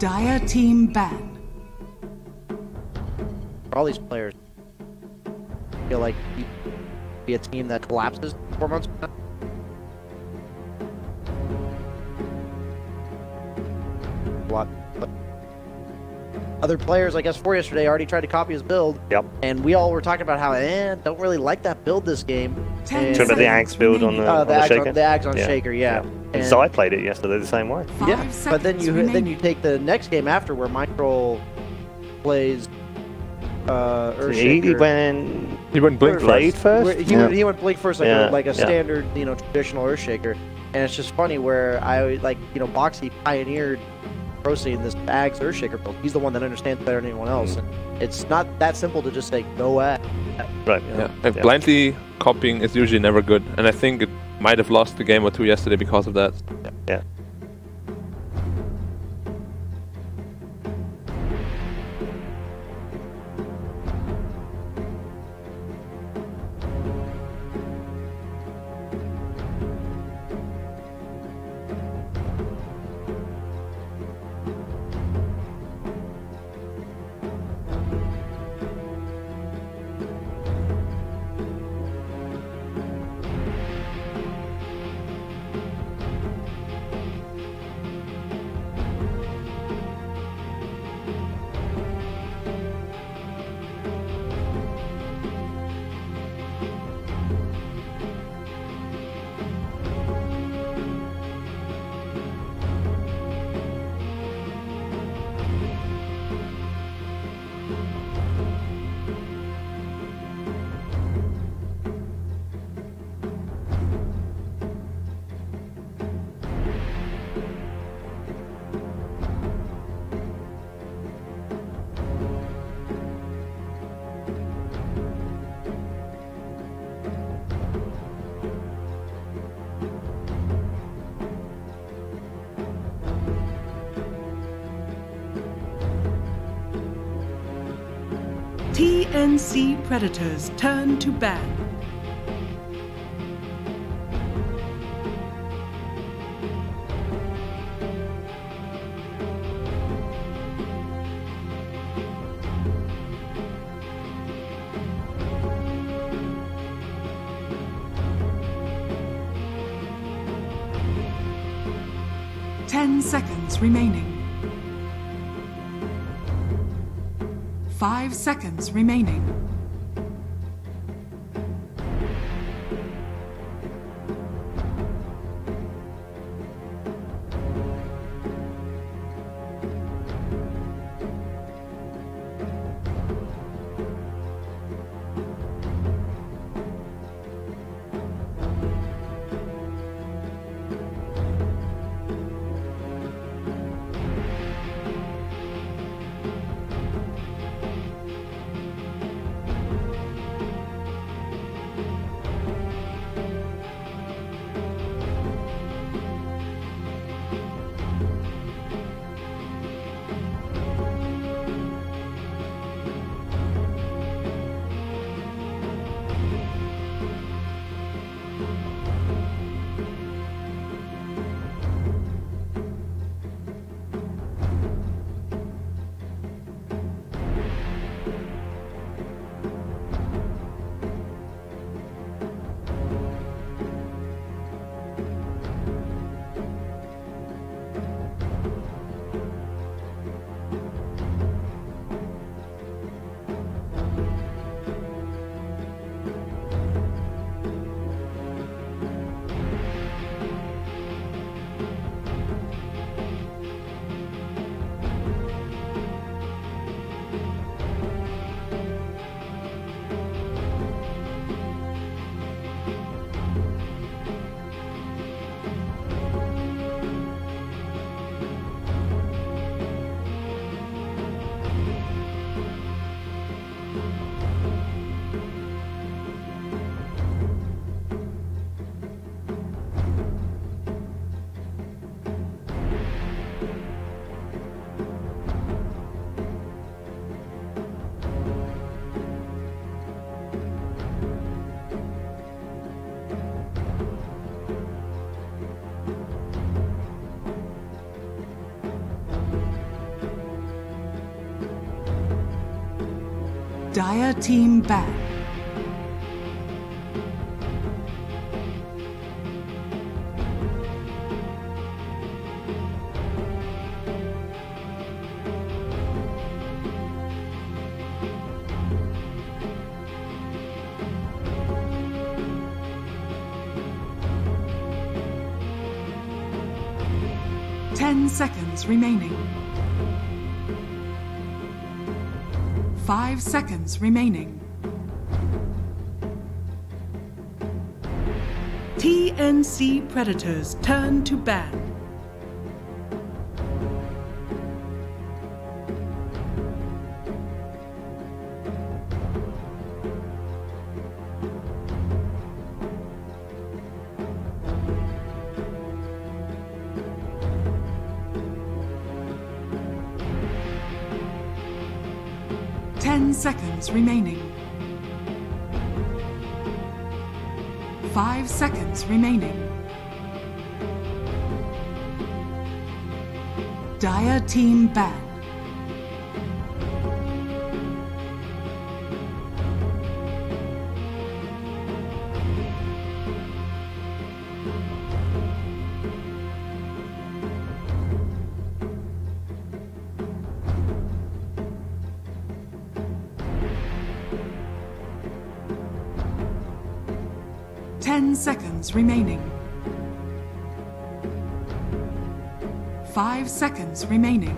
Dire team ban. For all these players, I feel like you be a team that collapses 4 months from now. A lot. But other players, I guess, for yesterday already tried to copy his build. Yep. And we all were talking about how, don't really like that build this game. Ten Talking about the Axe build on the Shaker? The Axe on Shaker, yeah. And Zai played it yesterday the same way. Yeah, but then you take the next game after where Mindroll plays Earthshaker. He went Blink Blade first? He went Blink first, like a standard, traditional Earthshaker. And it's just funny where Boxy pioneered pro scene this Axe Earthshaker build. He's the one that understands better than anyone else. And it's not that simple to just say go at. Right. And blindly copying is usually never good. And I think it might have lost a game or two yesterday because of that. Yeah. TNC Predators turn to ban. Ten seconds remaining. 5 seconds remaining. Dire team ban. Seconds remaining. 5 seconds remaining. TNC Predators turn to ban. Seconds remaining. 5 seconds remaining. Dire team ban. Seconds remaining. 5 seconds remaining.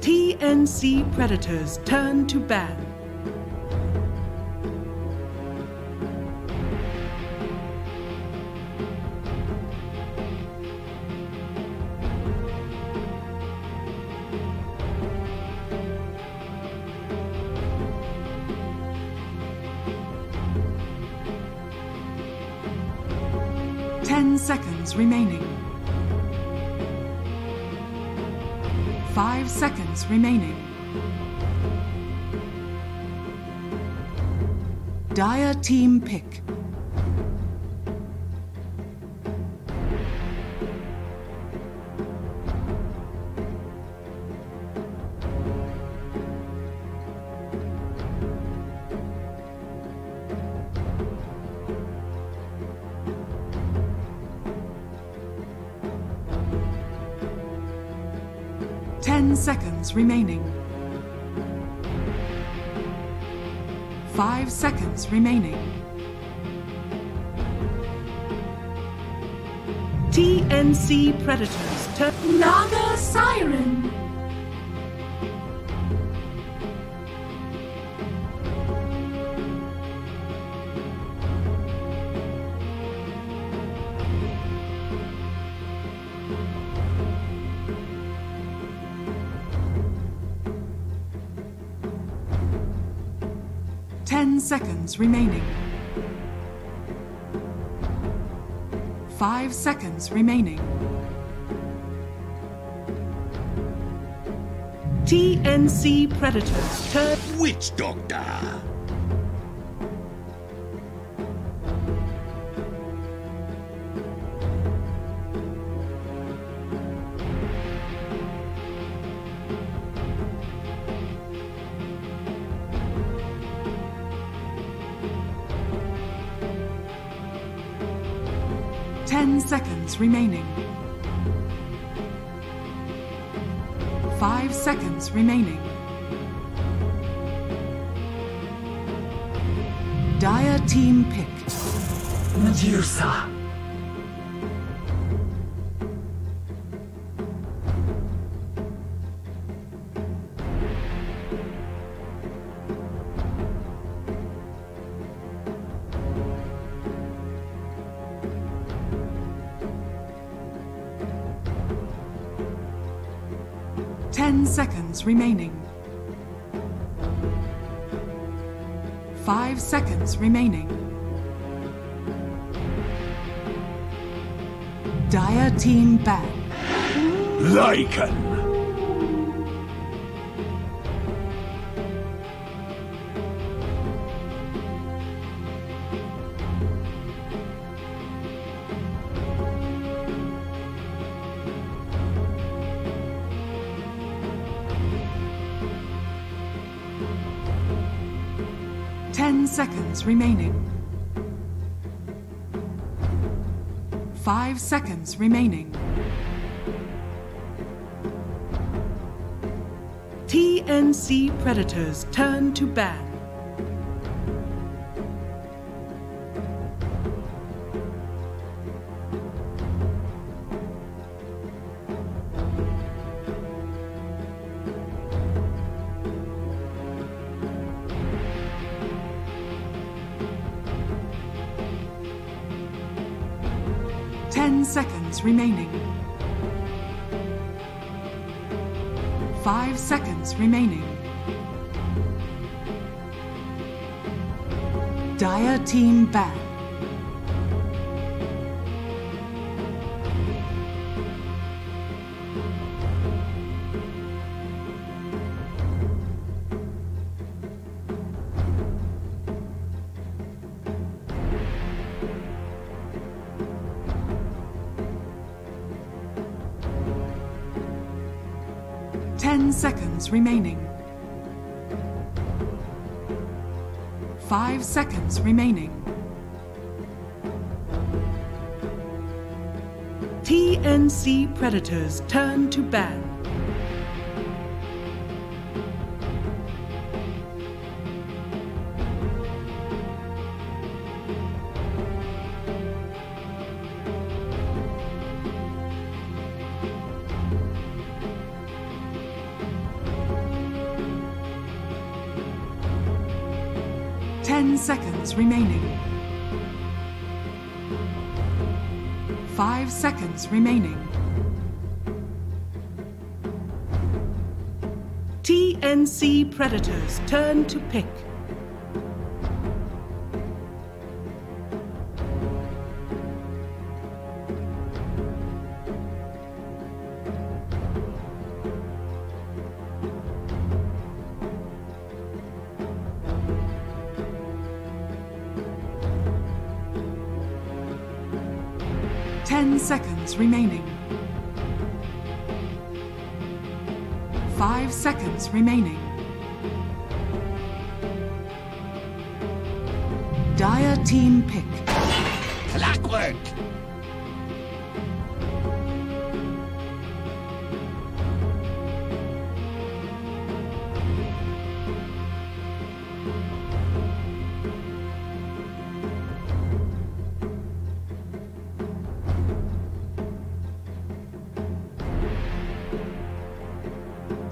TNC Predators turn to ban. Seconds remaining. 5 seconds remaining. Dire team pick. Seconds remaining. 5 seconds remaining. TNC Predators turn. Naga Siren. Seconds remaining. 5 seconds remaining. TNC Predators turn. Witch Doctor. Seconds remaining. 5 seconds remaining. Dire team pick. Medusa. 10 seconds remaining. 5 seconds remaining. Dire team ban. Lycan. 10 seconds remaining. 5 seconds remaining. TNC predators turn to ban. Seconds remaining. 5 seconds remaining. Dire team ban. Seconds remaining. 5 seconds remaining. TNC predators turn to ban. Seconds remaining. 5 seconds remaining. TNC predators turn to pick. Seconds remaining. 5 seconds remaining. Dire team pick. Clockwork!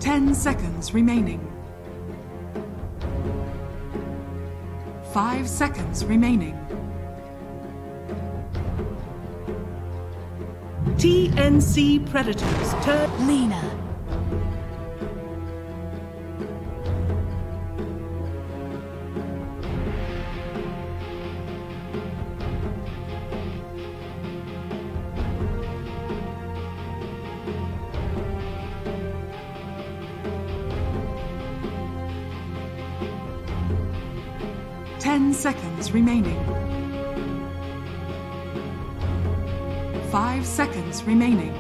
10 seconds remaining. 5 seconds remaining. TNC predators turn. Lena. Seconds remaining. 5 seconds remaining.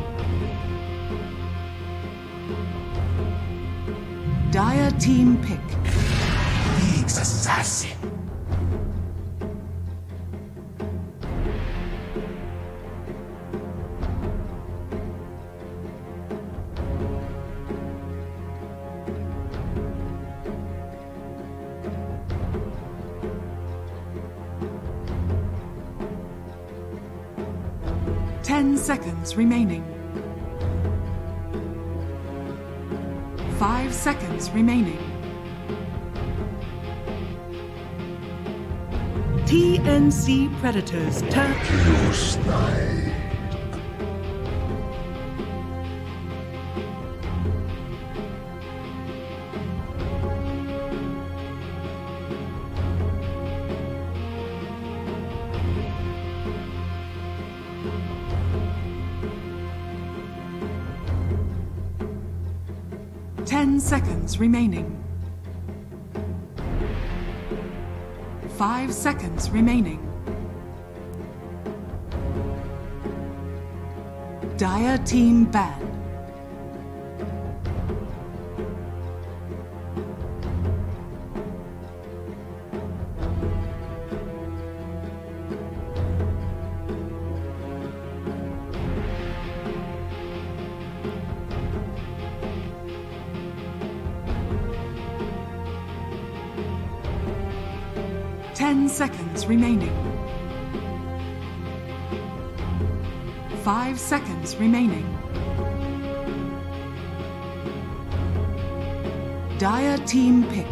Dire team pick. League's assassin. Seconds remaining. 5 seconds remaining. TNC predators turn. You snipe. 10 seconds remaining. 5 seconds remaining. Dire team ban. 10 seconds remaining. 5 seconds remaining. Dire team pick.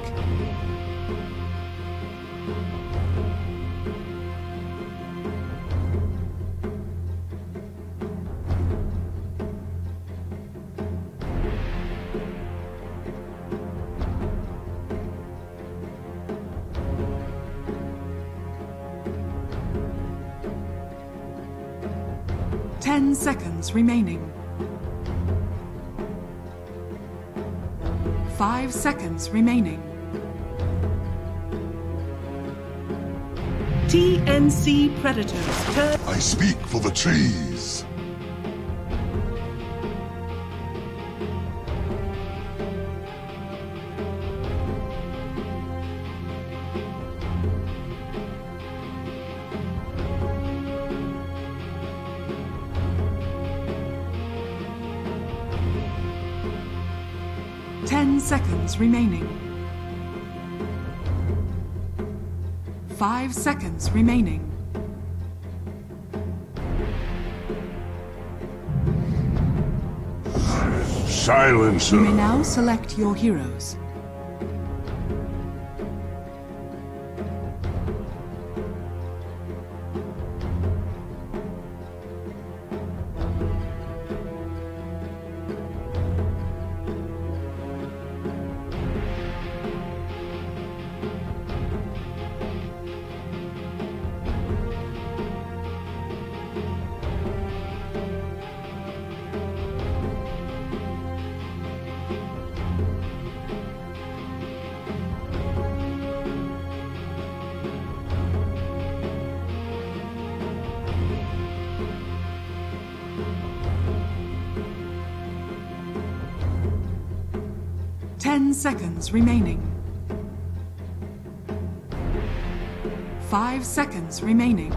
Ten seconds remaining. 5 seconds remaining. TNC Predators turn. I speak for the trees. Seconds remaining. 5 seconds remaining. Silencer. You may now select your heroes. Seconds remaining. 5 seconds remaining.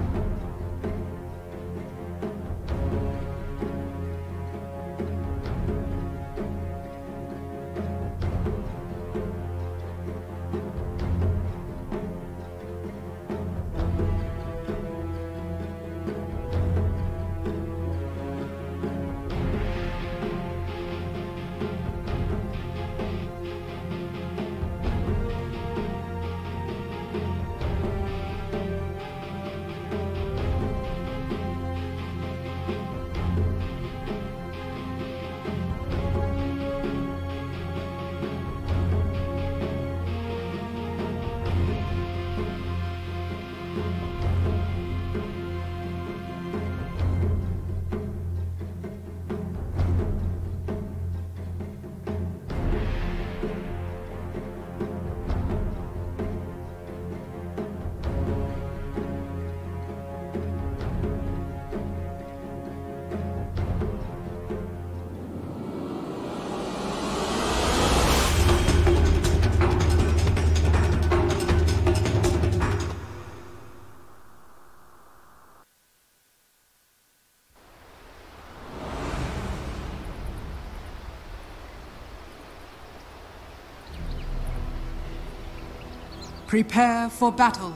Prepare for battle.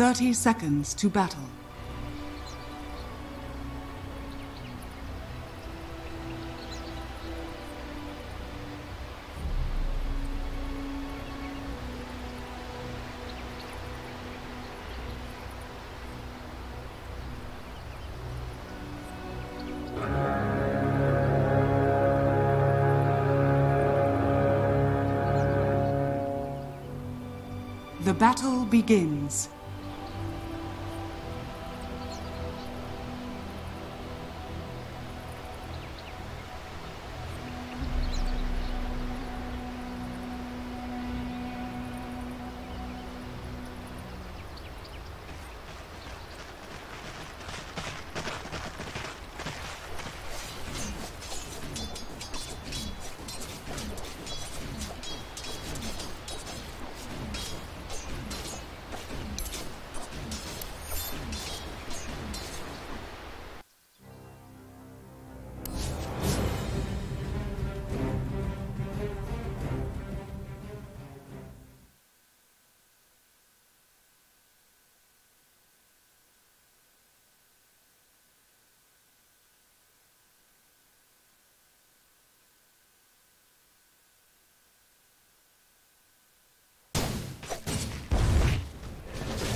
"30 seconds to battle. The battle begins.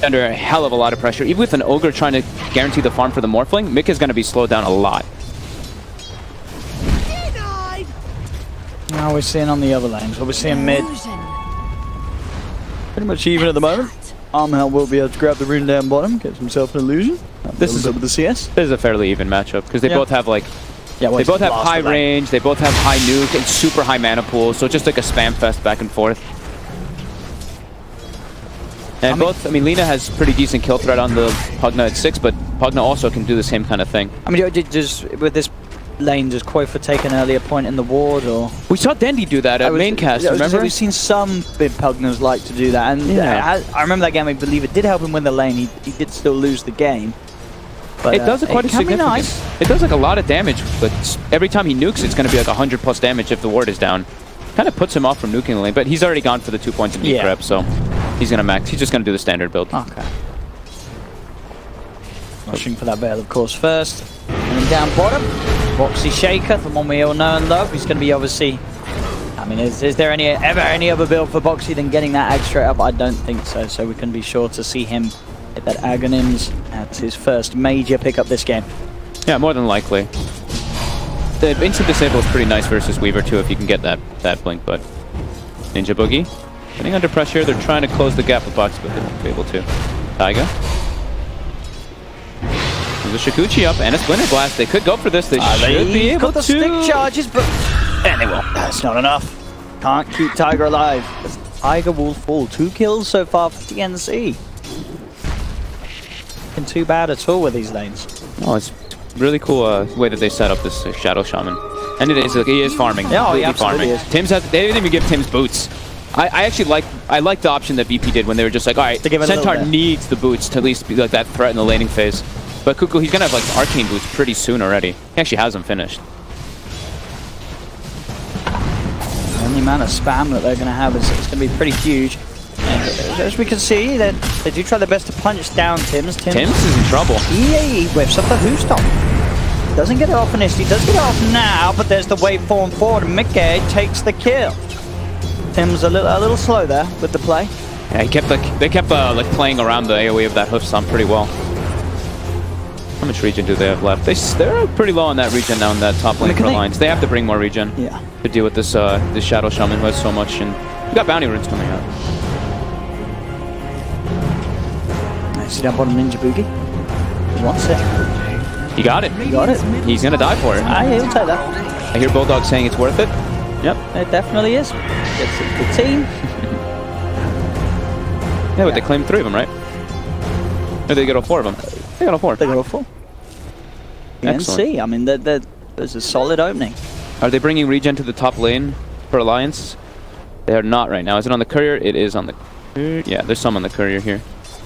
Under a hell of a lot of pressure. Even with an Ogre trying to guarantee the farm for the Morphling, Mick is going to be slowed down a lot. Now we're seeing on the other lanes. What we're seeing mid. Pretty much even at the moment. Armhell will be able to grab the rune down bottom, get himself an illusion. This is with the CS. This is a fairly even matchup because they both have like they both have high range, they both have high nuke and super high mana pools, so it's just like a spam fest back and forth. And I mean, Lina has pretty decent kill threat on the Pugna at 6, but Pugna also can do the same kind of thing. I mean, just with this lane, does Koifa take an earlier point in the ward, or...? We saw Dendy do that at maincast, remember? We've seen some big Pugners like to do that, and I remember that game, I believe it did help him win the lane. He did still lose the game. But, it does quite a significant... Nice. It does like a lot of damage, but every time he nukes, it's going to be like 100 plus damage if the ward is down. Kind of puts him off from nuking the lane, but he's already gone for the 2 points of deep prep, so he's going to max. He's just going to do the standard build. Okay. Rushing for that Veil, of course, first. And then down bottom, Boxy Shaker, the one we all know and love. He's going to be obviously... I mean, is there ever any other build for Boxy than getting that ag straight up? I don't think so, so we can be sure to see him hit that Aghanim's at his first major pickup this game. Yeah, more than likely. The instant disable is pretty nice versus Weaver too if you can get that blink, but Ninja Boogie getting under pressure. They're trying to close the gap with Box, but they won't be able to. Taiga. There's a Shikuchi up and a Splinter Blast. They could go for this. They should be able to. Stick charges, but and they won't. That's not enough. Can't keep Tiger alive. Tiger will fall. 2 kills so far for TNC. Looking too bad at all with these lanes. Oh, it's really cool way that they set up this Shadow Shaman. And it is, like, he is farming. Yeah, he absolutely is. Tim's they didn't even give Tim's boots. I actually like the option that VP did when they were just like, alright, Centaur needs the boots to at least be like that threat in the laning phase. But Kuku, he's gonna have like arcane boots pretty soon already. He actually has them finished. The only amount of spam that they're gonna have is it's gonna be pretty huge. And as we can see, that they do try their best to punch down Tims. Tims is in trouble. He whips up the Hoostomp. Doesn't get it off initially, does get it off now, but there's the waveform forward, and Mickey takes the kill. Tim's a little slow there with the play. Yeah, they kept like playing around the AoE of that hoof stomp pretty well. How much regen do they have left? They're pretty low on that regen now in that top lane for Alliance. They have to bring more regen to deal with this this Shadow Shaman who has so much, and we got bounty runes coming out. Nice down bottom Ninja Boogie. He wants it. He got it. He got it. He's gonna die for it. He'll take that. I hear Bulldog saying it's worth it. Yep. It definitely is. It's a good team. Yeah, but they claimed 3 of them, right? Or did they get all 4 of them? They got all 4. They got all 4. TNC, I mean, there's a solid opening. Are they bringing regen to the top lane for Alliance? They are not right now. Is it on the courier? It is on the courier. Yeah, there's some on the courier here.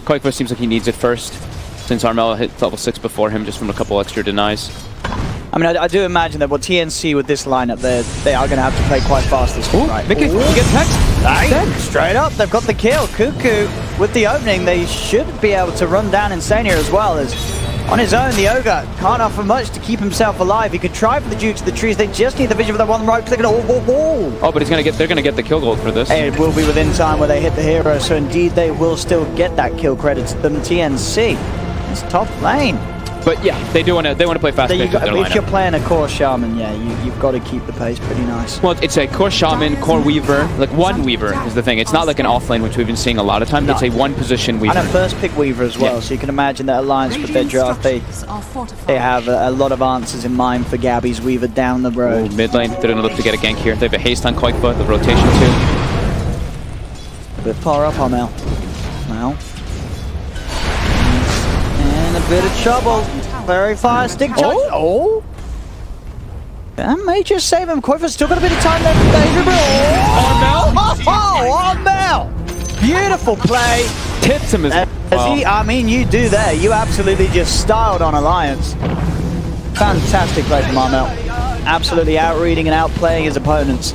Koikva seems like he needs it first, since Armella hit level 6 before him just from a couple extra denies. I mean, I do imagine that TNC with this lineup, they are going to have to play quite fast this game, right? Mickey, you get text? Straight up, they've got the kill. Cuckoo, with the opening, they should be able to run down Insane here as well. As on his own, the Ogre can't offer much to keep himself alive. He could try for the Dukes of the Trees. They just need the vision for that one right click. Oh, but they're going to get the kill gold for this. And it will be within time where they hit the hero, so indeed they will still get that kill credit to them. TNC, it's top lane. But yeah, they want to play fast pace with their if you're playing a core shaman, yeah, you've got to keep the pace pretty nice. Well, it's a core shaman, core weaver, like one weaver is the thing. It's not like an offlane, which we've been seeing a lot of times. No. It's a one position weaver. And a first pick weaver as well, so you can imagine that Alliance with their draft, they have a lot of answers in mind for Gabby's weaver down the road. Ooh, mid lane, they're going to look to get a gank here. They have a haste on Koikfoot, the rotation too. A bit far up, Armel. Now. In a bit of trouble. Very fire stick charge. Oh! That may just save him. Koikfoot's still got a bit of time left. Armel? Oh, Armel! Beautiful play. Tips him as well. I mean, you do there. You absolutely just styled on Alliance. Fantastic play from Armel. Absolutely outreading and outplaying his opponents.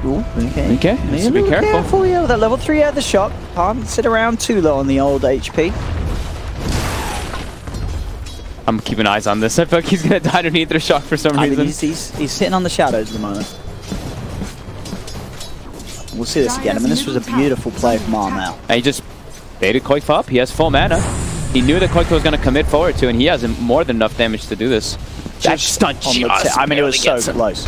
Ooh, okay. So be careful. Yeah, with that level 3 out the shot. Can't sit around too low on the old HP. I'm keeping eyes on this. I feel like he's going to die underneath their shock for some reason. He's sitting on the shadows at the moment. We'll see this again. I mean, this was a beautiful play from Armel. And he just baited Koikfoot up. He has full mana. He knew that Koikfoot was going to commit forward to, and he has more than enough damage to do this. That stun just I mean, it was so close.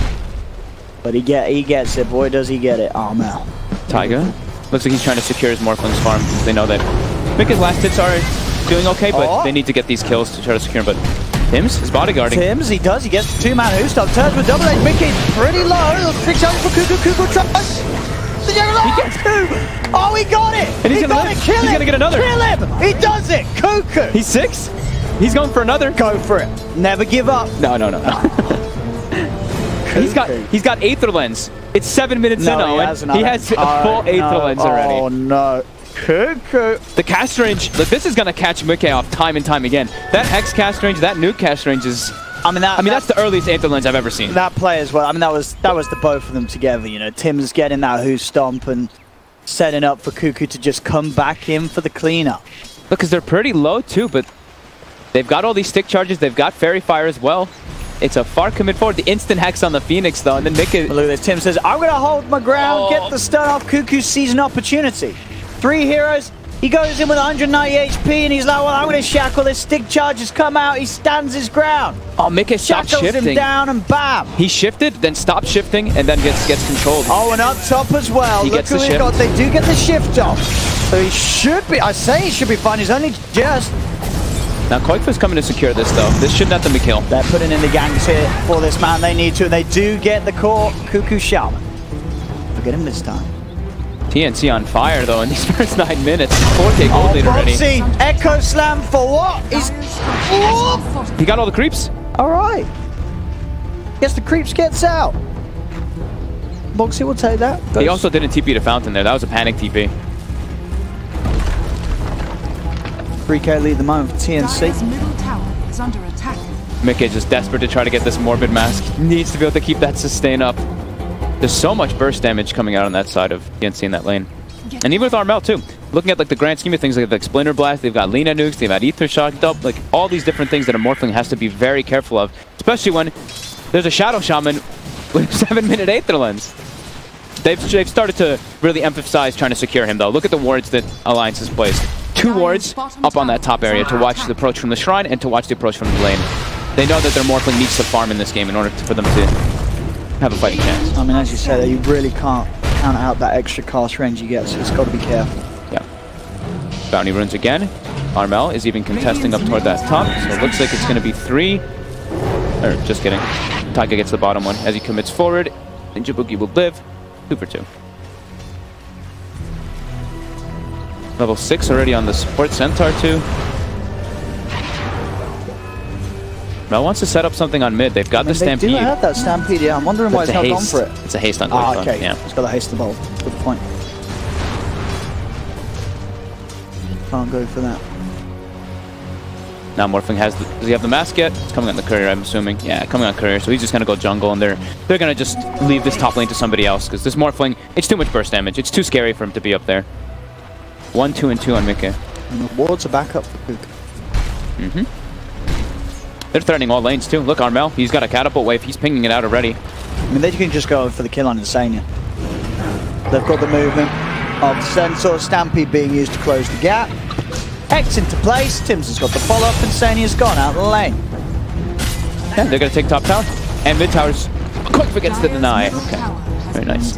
But he gets it. Boy, does he get it. Armel. Taiga. Looks like he's trying to secure his Morphling's farm. They know that Mika's last hits are doing okay, but they need to get these kills to try to secure him. But Tim's is bodyguarding. Tim's, he does. He gets the 2-man who up. Turns with double edge. Mickey pretty low. Trick shot for Kuku. Kuku tries. He gets 2. Oh, he got it. And he's gonna live. He's gonna get another. Kill him. He does it. Kuku. He's 6. He's going for another. Go for it. Never give up. No. He's got Aether Lens. It's 7 minutes in, Owen. He has a full Aether Lens already. Oh no. Kuku. The cast range, like, this is gonna catch Mickey off time and time again. That Hex cast range, that nuke cast range is. I mean, that's the earliest Aether Lens I've ever seen. That play as well. I mean, that was the both of them together. You know, Tim's getting that Who Stomp and setting up for Kuku to just come back in for the cleanup. Look, because they're pretty low too, but they've got all these stick charges. They've got Fairy Fire as well. It's a far commit forward. The instant Hex on the Phoenix though, and then Mickey. Look at this. Tim says, "I'm gonna hold my ground, get the stun off." Kuku sees an opportunity. 3 heroes. He goes in with 190 HP and he's like, well, I'm going to shackle this. Stick charges come out. He stands his ground. Oh, Mickey stopped shifting. Shackles him down and bam. He shifted, then stopped shifting, and then gets controlled. Oh, and up top as well. He gets the shift. They do get the shift off. So he should be, I say he should be fine. He's only just. Now, Koikfoot's coming to secure this, though. This should let them be killed. They're putting in the ganks here for this man. They need to, and they do get the core Kuku Shaman. Look at him this time. TNC on fire, though, in these first 9 minutes. 4K gold lead already. Echo Slam for what? He got all the creeps. All right. Guess the creeps gets out. Boxy will take that. He also didn't TP to Fountain there. That was a panic TP. 3K lead at the moment for TNC. Mickey just desperate to try to get this Morbid Mask. Needs to be able to keep that sustain up. There's so much burst damage coming out on that side of TNC in that lane. And even with Armel too. Looking at like the grand scheme of things, like the Splinter Blast, they've got Lina nukes, they've got Ether Shock, like all these different things that a Morphling has to be very careful of. Especially when there's a Shadow Shaman with 7-minute Aether Lens. They've started to really emphasize trying to secure him though. Look at the wards that Alliance has placed. 2 wards up on that top area to watch the approach from the Shrine and to watch the approach from the lane. They know that their Morphling needs to farm in this game in order for them to have a fighting chance. I mean, as you said, you really can't count out that extra cast range you get, so it's got to be careful. Yeah. Bounty runes again. Armel is even contesting up toward that top, so it looks like it's going to be 3. Or, just kidding. Taiga gets the bottom one as he commits forward. Ninja Boogie will live. 2 for 2. Level 6 already on the support Centaur too. Mel wants to set up something on mid. They've got the Stampede. They do have that Stampede, yeah. I'm wondering why it's not gone for it. It's a haste on Koikfoot. Okay. Yeah. It's got a haste the ball. Good point. Can't go for that. Now Morphling has does he have the mask yet? It's coming on the courier, I'm assuming. Yeah, coming on courier. So he's just gonna go jungle, and they're gonna just leave this top lane to somebody else because this Morphling, it's too much burst damage. It's too scary for him to be up there. 1, 2, and 2 on Mickey. And the wards are back up for Cook. They're threatening all lanes too. Look, Armel, he's got a catapult wave. He's pinging it out already. I mean, they can just go for the kill on Insania. They've got the movement of Centaur Stampede being used to close the gap. Hex into place. Tim's has got the follow-up, and Sania's gone out of the lane. Yeah, they're going to take top tower. And mid tower's quick forgets to deny. Okay, very nice.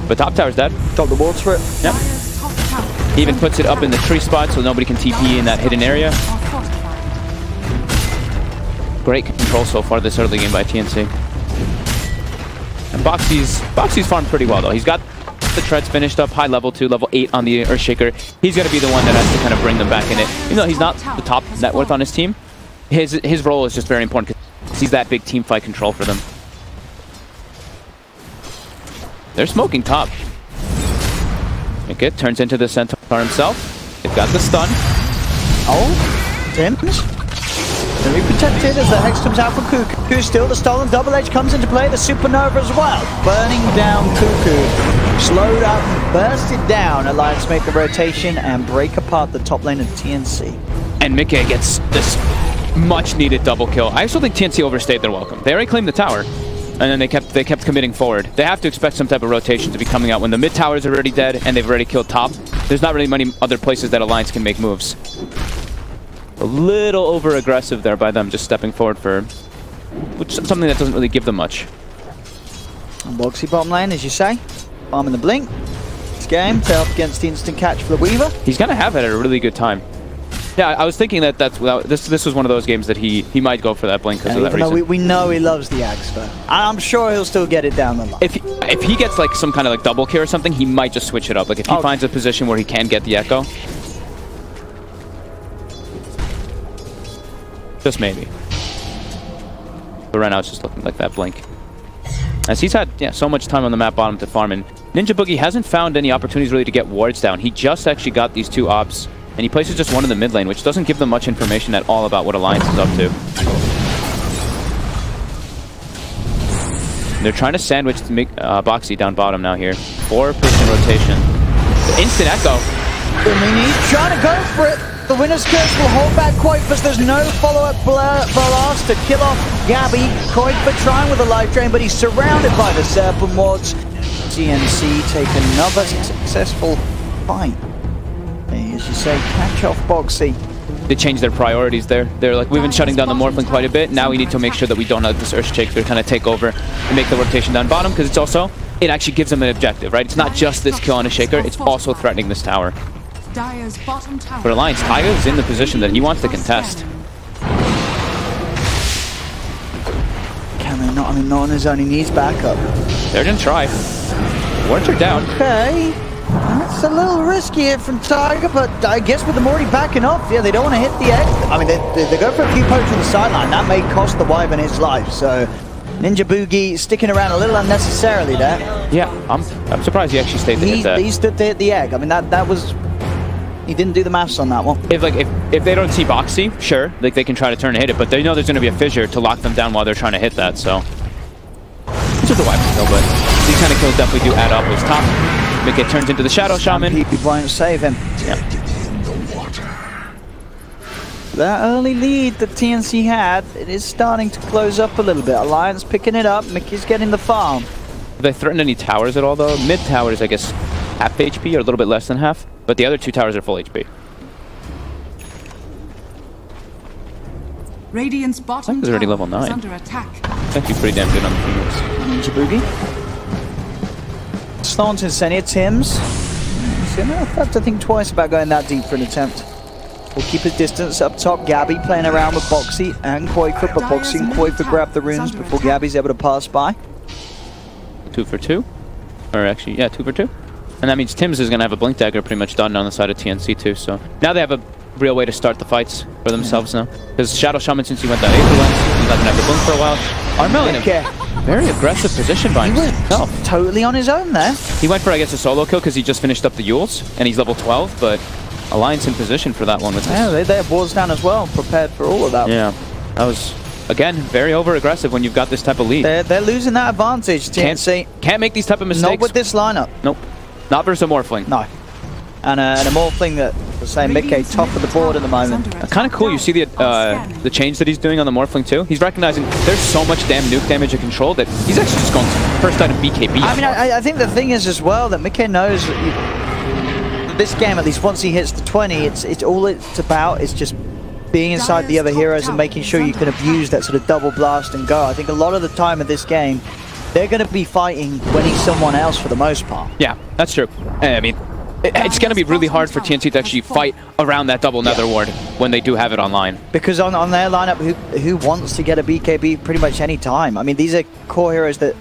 But top tower's dead. Got the wards for it. Yep. He even puts it up in the tree spot so nobody can TP in that hidden area. Great control so far this early game by TNC. And Boxy's farmed pretty well though. He's got the treads finished up, high level 2, level 8 on the Earthshaker. He's going to be the one that has to kind of bring them back in it. Even though he's not the top net worth on his team, his role is just very important because he's that big team fight control for them. They're smoking top. Okay, turns into the Centaur himself. They've got the stun. Oh, Tim's. Very protected as the Hex comes out from Cuckoo. Still, the stolen double edge comes into play. The Supernova as well. Burning down Cuckoo. Slowed up, burst it down. Alliance make the rotation and break apart the top lane of TNC. And Mickey gets this much needed double kill. I also think TNC overstayed their welcome. They already claimed the tower. And then they kept committing forward. They have to expect some type of rotation to be coming out when the mid tower is already dead and they've already killed top. There's not really many other places that Alliance can make moves. A little over aggressive there by them, just stepping forward for something that doesn't really give them much. And Boxy bottom lane, as you say, farming the blink. This game to help against the instant catch for the Weaver. He's gonna have it at a really good time. Yeah, I was thinking that this was one of those games that he might go for that blink because of that reason. We know he loves the Axe, though. I'm sure he'll still get it down the line. If he gets like some kind of like double kill or something, he might just switch it up. Like if he finds a position where he can get the echo, just maybe. But right now it's just looking like that blink. As he's had so much time on the map bottom to farm, and Ninja Boogie hasn't found any opportunities really to get wards down. He just actually got these 2 ops. And he places just one in the mid lane, which doesn't give them much information at all about what Alliance is up to. They're trying to sandwich to make Boxy down bottom now here. 4-person rotation. The instant echo. He's trying to go for it. The winner's curse will hold back Koifer. There's no follow-up blast to kill off Gabby. Koifer trying with a life drain, but he's surrounded by the Serpent Wards. TNC take another successful fight. As you say, catch off Boxy. They changed their priorities there. They're like, we've been shutting down the Morphling quite a bit. Now we need to make sure that we don't let this Earthshaker kind of take over and make the rotation down bottom, because it actually gives them an objective, right? It's not just this kill on a Shaker, it's also threatening this tower. For Alliance, Taiga's in the position that he wants to contest. Can they not? I mean, not on his own, he needs backup. They're gonna try. Wards are down. Okay. That's a little risky here from Tiger, but I guess with them already backing off, they don't want to hit the egg. I mean, they go for a few pokes on the sideline. That may cost the Wyvern his life, so Ninja Boogie sticking around a little unnecessarily there. Yeah, I'm surprised he actually stayed to hit that. He stood to hit the egg. I mean, that was... He didn't do the maths on that one. If they don't see Boxy, sure, like they can try to turn and hit it, but they know there's going to be a fissure to lock them down while they're trying to hit that, so... It's just a Wyvern still, but these kind of kills definitely do add up. It was top. Mickey turns into the Shadow Shaman. He won't save him. Yeah. That early lead that TNC had, it is starting to close up a little bit. Alliance picking it up. Mickey's getting the farm. Have they threatened any towers at all, though? Mid tower is, I guess, half HP or a little bit less than half, but the other 2 towers are full HP. Radiant's bottom is already level 9. Under attack. It's actually pretty damn good on the Phoenix. Ninja Boogie. Staunton Senia, Tim's. So I have to think twice about going that deep for an attempt. We'll keep his distance up top. Gabby playing around with Boxy and Koifer, but Boxy and Koifer grab the runes before Gabby's able to pass by. 2 for 2. Or actually, yeah, 2 for 2. And that means Tim's is going to have a Blink Dagger pretty much done on the side of TNC too. So now they have a real way to start the fights for themselves now. Because Shadow Shaman, since he went that Aether Lens, he's not going to have the Blink for a while. Armel in a very aggressive position by himself. Totally on his own there. He went for, I guess, a solo kill because he just finished up the Yules, and he's level 12, but Alliance in position for that one. With they have wards down as well, prepared for all of that. Yeah, that was, again, very over-aggressive when you've got this type of lead. They're losing that advantage, TNC. Can't make these type of mistakes. Not with this lineup. Nope. Not versus a Morphling. No. And a Morphling that, say, Mickey, top of the board at the moment. Kind of cool. You see the change that he's doing on the Morphling too? He's recognizing there's so much damn nuke damage and control that he's actually just going first item BKB. I mean, I think the thing is as well that Mickey knows that of this game, at least once he hits the 20, it's all it's about is just being inside the other heroes and making sure you can abuse that sort of double blast and go. I think a lot of the time in this game, they're going to be fighting when he's someone else for the most part. Yeah, that's true. I mean, it's going to be really hard for TNC to actually fight around that double Nether Ward when they do have it online. Because on their lineup, who wants to get a BKB pretty much any time? I mean, these are core heroes that,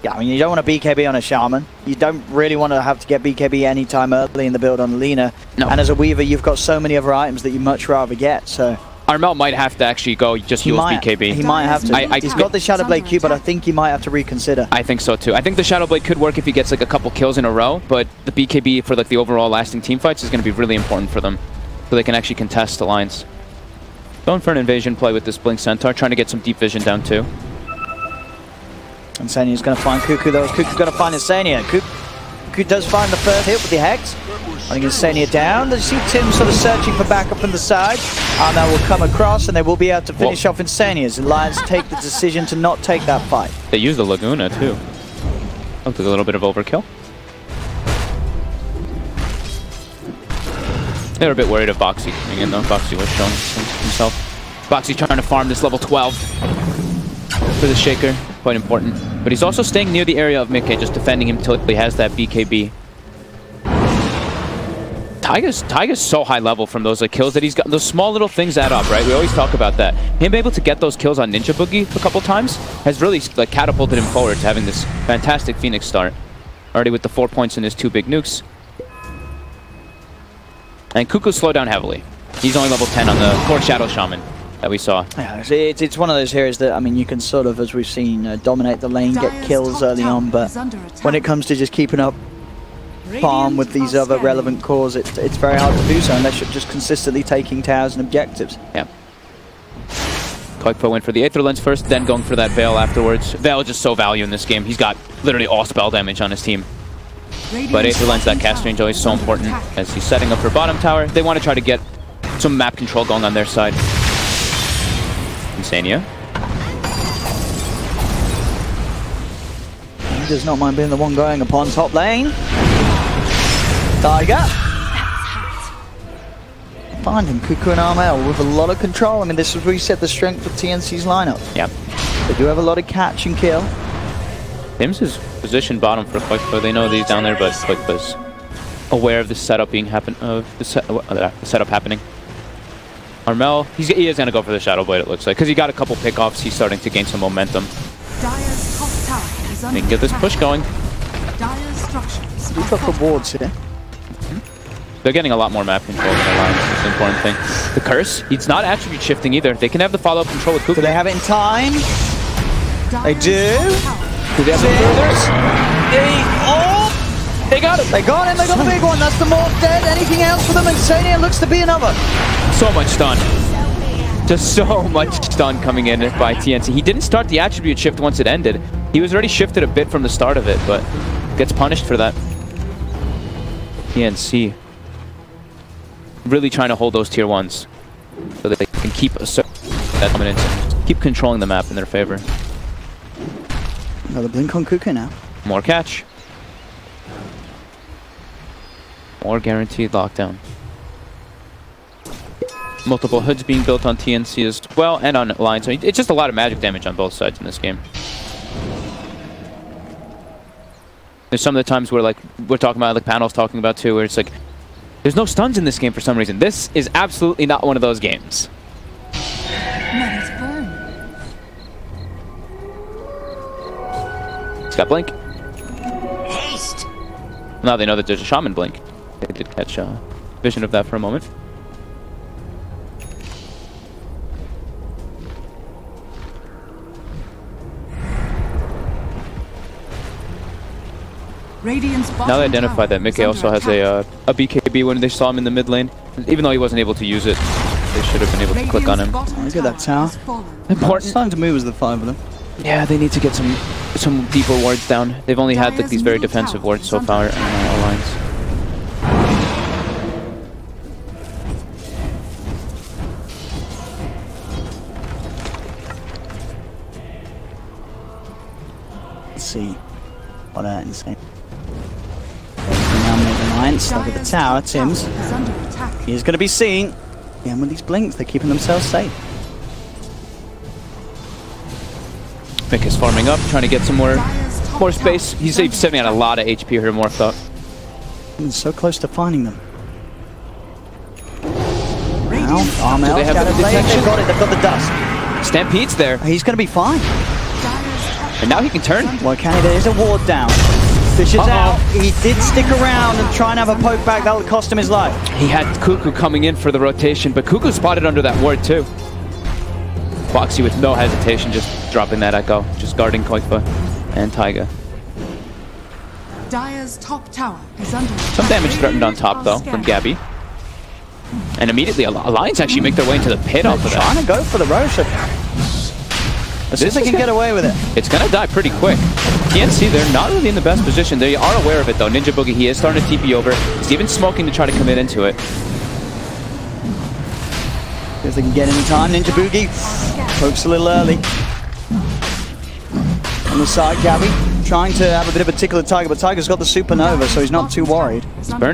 yeah, I mean, you don't want a BKB on a Shaman. You don't really want to have to get BKB anytime early in the build on Lina. No. And as a Weaver, you've got so many other items that you'd much rather get, so... Armel might have to actually go just use BKB. He might have to. He's got the Shadow Blade Q, but I think he might have to reconsider. I think so too. I think the Shadow Blade could work if he gets like a couple kills in a row, but the BKB for like the overall lasting team fights is going to be really important for them, so they can actually contest the lines. Going for an invasion play with this Blink Centaur, trying to get some deep vision down too. Insania's going to find Cuckoo though. Cuckoo's going to find Insania. Cuckoo does find the first hit with the Hex. I think Insania down. You see Tim sort of searching for backup from the side. Armel will come across and they will be able to finish off Insanias. The Lions take the decision to not take that fight. They use the Laguna too. Looked like a little bit of overkill. They were a bit worried of Boxy coming in though. Boxy was showing himself. Boxy trying to farm this level 12 for the Shaker. Quite important. But he's also staying near the area of Mickey, just defending him till he has that BKB. Taiga's so high level from those like kills that he's got. Those small little things add up, right? We always talk about that. Him able to get those kills on Ninja Boogie a couple times has really like catapulted him forward to having this fantastic Phoenix start. Already with the 4 points in his 2 big nukes. And Cuckoo slowed down heavily. He's only level 10 on the core Shadow Shaman that we saw. Yeah, it's one of those heroes that, I mean, you can sort of, as we've seen, dominate the lane, get kills early on, but when it comes to just keeping up farm with these other relevant cores, it's very hard to do so unless you're just consistently taking towers and objectives. Yeah. Koikpo went for the Aether Lens first, then going for that Veil afterwards. Veil just so value in this game. He's got literally all spell damage on his team. But Aether Lens, that cast range, always so important as he's setting up for bottom tower. They want to try to get some map control going on their side. Insania. He does not mind being the one going upon top lane. Taiga. Finding Cuckoo and Armel with a lot of control. I mean, this is where we set the strength of TNC's lineup. Yeah. They do have a lot of catch and kill. Tim's is positioned bottom for Koikpo. They know that he's down there, but Koikpo's aware of the setup being the setup happening. Armel, he is going to go for the Shadow Blade, it looks like, because he got a couple pickoffs. He's starting to gain some momentum. They can get this push going. We've got the wards here. They're getting a lot more map control in their lines. That's the important thing. The Curse, it's not attribute shifting either. They can have the follow-up control with Kuku. Do they have it in time? They do. Do they have the furthers? They got him. They got him. They got the big one. That's the Morph dead. Anything else for them? Insania looks to be another. So much stun. Just so much stun coming in by TNC. He didn't start the attribute shift once it ended. He was already shifted a bit from the start of it, but gets punished for that. TNC really trying to hold those tier 1s so that they can keep that dominance and keep controlling the map in their favor. Another blink on Cuckoo now. More catch. More guaranteed lockdown. Multiple hoods being built on TNC as well and on Alliance. So it's just a lot of magic damage on both sides in this game. There's some of the times where, like, we're talking about, like, panels talking about too, where it's like, there's no stuns in this game for some reason. This is absolutely not one of those games. It's got blink. Haste. Now they know that there's a Shaman blink. They did catch a vision of that for a moment. Now they identify that Mickey also has a BKB when they saw him in the mid lane. Even though he wasn't able to use it, they should have been able to click on him. Look at that tower. Important. It's time to move as the 5 of them. Yeah, they need to get some deeper wards down. They've only had like these very defensive wards so far in Alliance. Let's see what that is saying. Now moving Alliance, look at the tower, Tim's. He's going to be seen. Again, with these blinks, they're keeping themselves safe. Mick is farming up, trying to get some more space. He's sitting at a lot of HP here, morphed up. He's so close to finding them. Now, Armel, they have the detection? They've got the dust. Stampede's there. He's going to be fine. And now he can turn. Well, can he? There is a ward down. Fish is out. He did stick around and try and have a poke back. That would cost him his life. He had Cuckoo coming in for the rotation, but Cuckoo spotted under that ward too. Boxy with no hesitation, just dropping that echo, just guarding Koifa and Taiga. Dire's top tower is under Some damage threatened on top though from Gabby. And immediately Alliance actually make their way into the pit off of that. Trying to go for the Rosh. As soon as they can get away with it. It's going to die pretty quick. TNC, they're not really in the best position. They are aware of it, though. Ninja Boogie, he is starting to TP over. He's even smoking to try to commit into it. If they can get in time, Ninja Boogie pokes a little early. On the side, Gabby trying to have a bit of a tickle at Tiger, but Tiger's got the Supernova, so he's not too worried.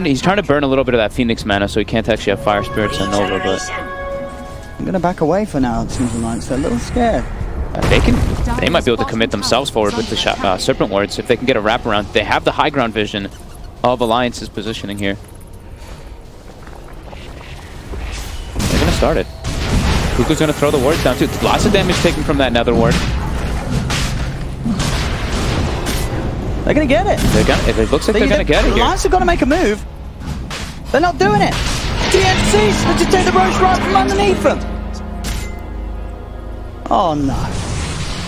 He's trying to burn a little bit of that Phoenix mana, so he can't actually have Fire Spirits and Nova, but... I'm going to back away for now, it seems like. They're a little scared. They might be able to commit themselves forward with the Serpent Wards if they can get a wraparound. They have the high ground vision of Alliance's positioning here. They're going to start it. Kuku's going to throw the wards down too. Lots of damage taken from that Nether Ward. They're going to get it. It looks like they're going to get it here. Alliance are going to make a move. They're not doing it. TNC, let's just take the Rosh right from underneath them. Oh no.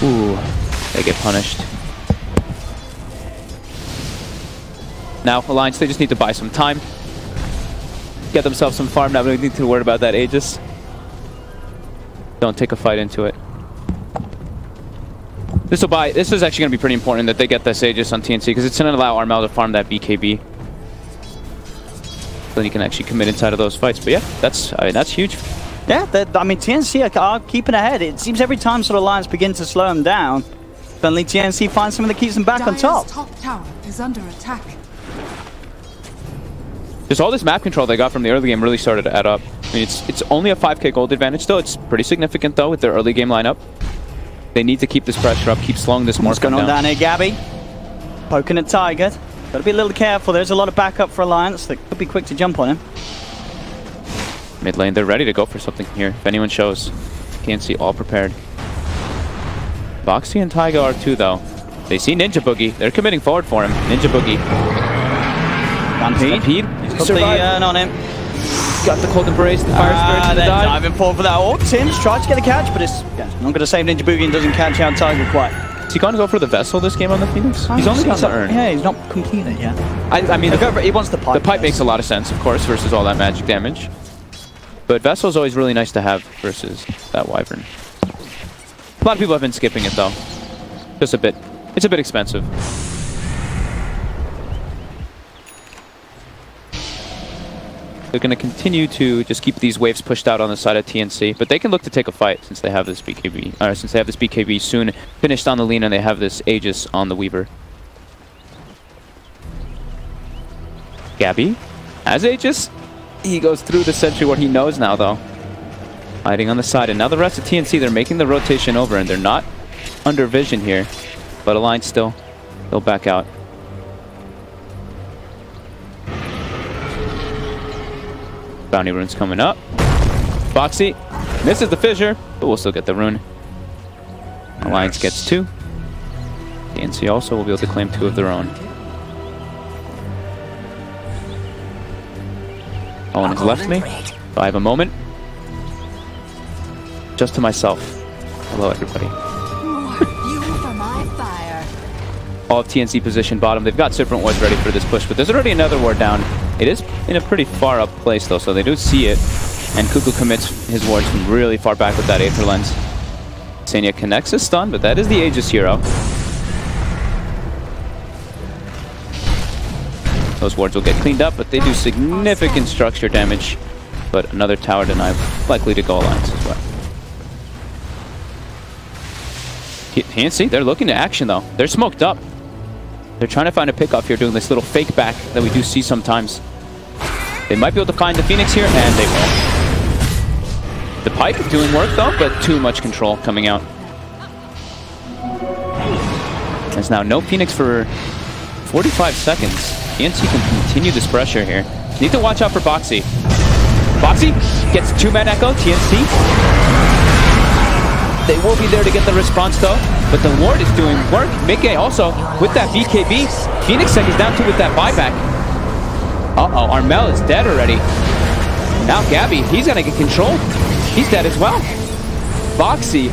Ooh, they get punished. Now, Alliance, they just need to buy some time. Get themselves some farm, not really need to worry about that Aegis. Don't take a fight into it. This is actually going to be pretty important that they get this Aegis on TNC, because it's going to allow Armel to farm that BKB. So he can actually commit inside of those fights. But yeah, that's huge. Yeah, I mean, TNC are keeping ahead. It seems every time sort of Alliance begin to slow them down, suddenly TNC finds something that keeps them back on top. Top tower is under attack. Just all this map control they got from the early game really started to add up. I mean, it's only a 5k gold advantage still. It's pretty significant though with their early game lineup. They need to keep this pressure up, keep slowing this morph down. What's going on down here, Gabby? Poking at Tiger. Got to be a little careful. There's a lot of backup for Alliance that could be quick to jump on him. Mid lane, they're ready to go for something here. If anyone shows, TNC all prepared. Boxy and Taiga are too, though. They see Ninja Boogie. They're committing forward for him. Ninja Boogie. Stampede. Put the urn on him. Got the Cold Embrace, the Fire Spirit to the dive. Diving forward for that. Oh, Tim's tried to get the catch, but it's not going to save Ninja Boogie and doesn't catch out Tiger quite. Is he going to go for the Vessel this game on the Phoenix? He's only got the urn. Yeah, he's not completed yet. I mean, he wants the pipe. The pipe makes a lot of sense, of course, versus all that magic damage. But Vessel's always really nice to have versus that Wyvern. A lot of people have been skipping it though. Just a bit. It's a bit expensive. They're going to continue to just keep these waves pushed out on the side of TNC, but they can look to take a fight since they have this BKB. Or since they have this BKB soon finished on the Lina, and they have this Aegis on the Weaver. Gabby has Aegis. He goes through the sentry, what he knows now, though. Hiding on the side. And now the rest of TNC, they're making the rotation over, and they're not under vision here. But Alliance still, they'll back out. Bounty rune's coming up. Boxy misses the fissure, but we'll still get the rune. Alliance gets 2. TNC also will be able to claim 2 of their own. Owen has left me. So I have a moment. Just to myself. Hello, everybody. All of TNC position bottom. They've got Serpent Wards ready for this push, but there's already another ward down. It is in a pretty far up place, though, so they do see it. And Cuckoo commits his wards from really far back with that Aether Lens. Senya connects a stun, but that is the Aegis hero. Those wards will get cleaned up, but they do significant structure damage. But another tower deny, likely to go Alliance as well. TNC, they're looking to action though. They're smoked up. They're trying to find a pick off here, doing this little fake back that we do see sometimes. They might be able to find the Phoenix here, and they will. The Pike doing work though, but too much control coming out. There's now no Phoenix for 45 seconds. TNC can continue this pressure here. Need to watch out for Boxy. Boxy gets 2-man echo, TNC. They will be there to get the response though, but the ward is doing work. Mickey also with that BKB. Phoenix Sec is down 2 with that buyback. Uh-oh, Armel is dead already. Now Gabby, he's gonna get controlled. He's dead as well. Boxy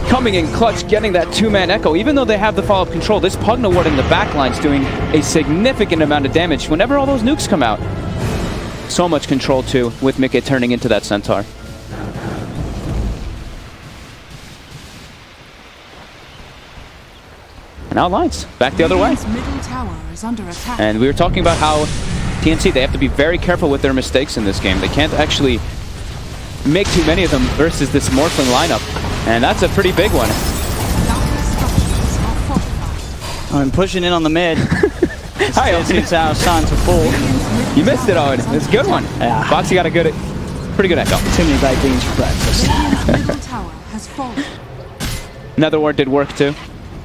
coming in clutch, getting that 2-man echo. Even though they have the follow-up control, this Pugna ward in the backline's doing a significant amount of damage whenever all those nukes come out. So much control too, with Mickey turning into that Centaur. Now Alliance, back the other way. Middle tower is under attack. And we were talking about how TNC, they have to be very careful with their mistakes in this game. They can't actually make too many of them versus this Morphling lineup. And that's a pretty big one. I'm pushing in on the mid. Hi, it's our sign to fall. You missed it, Owen. It's a good one. Yeah. Boxy got a pretty good echo. Too many baked beans for breakfast. Middle tower has fallen. Another ward did work too.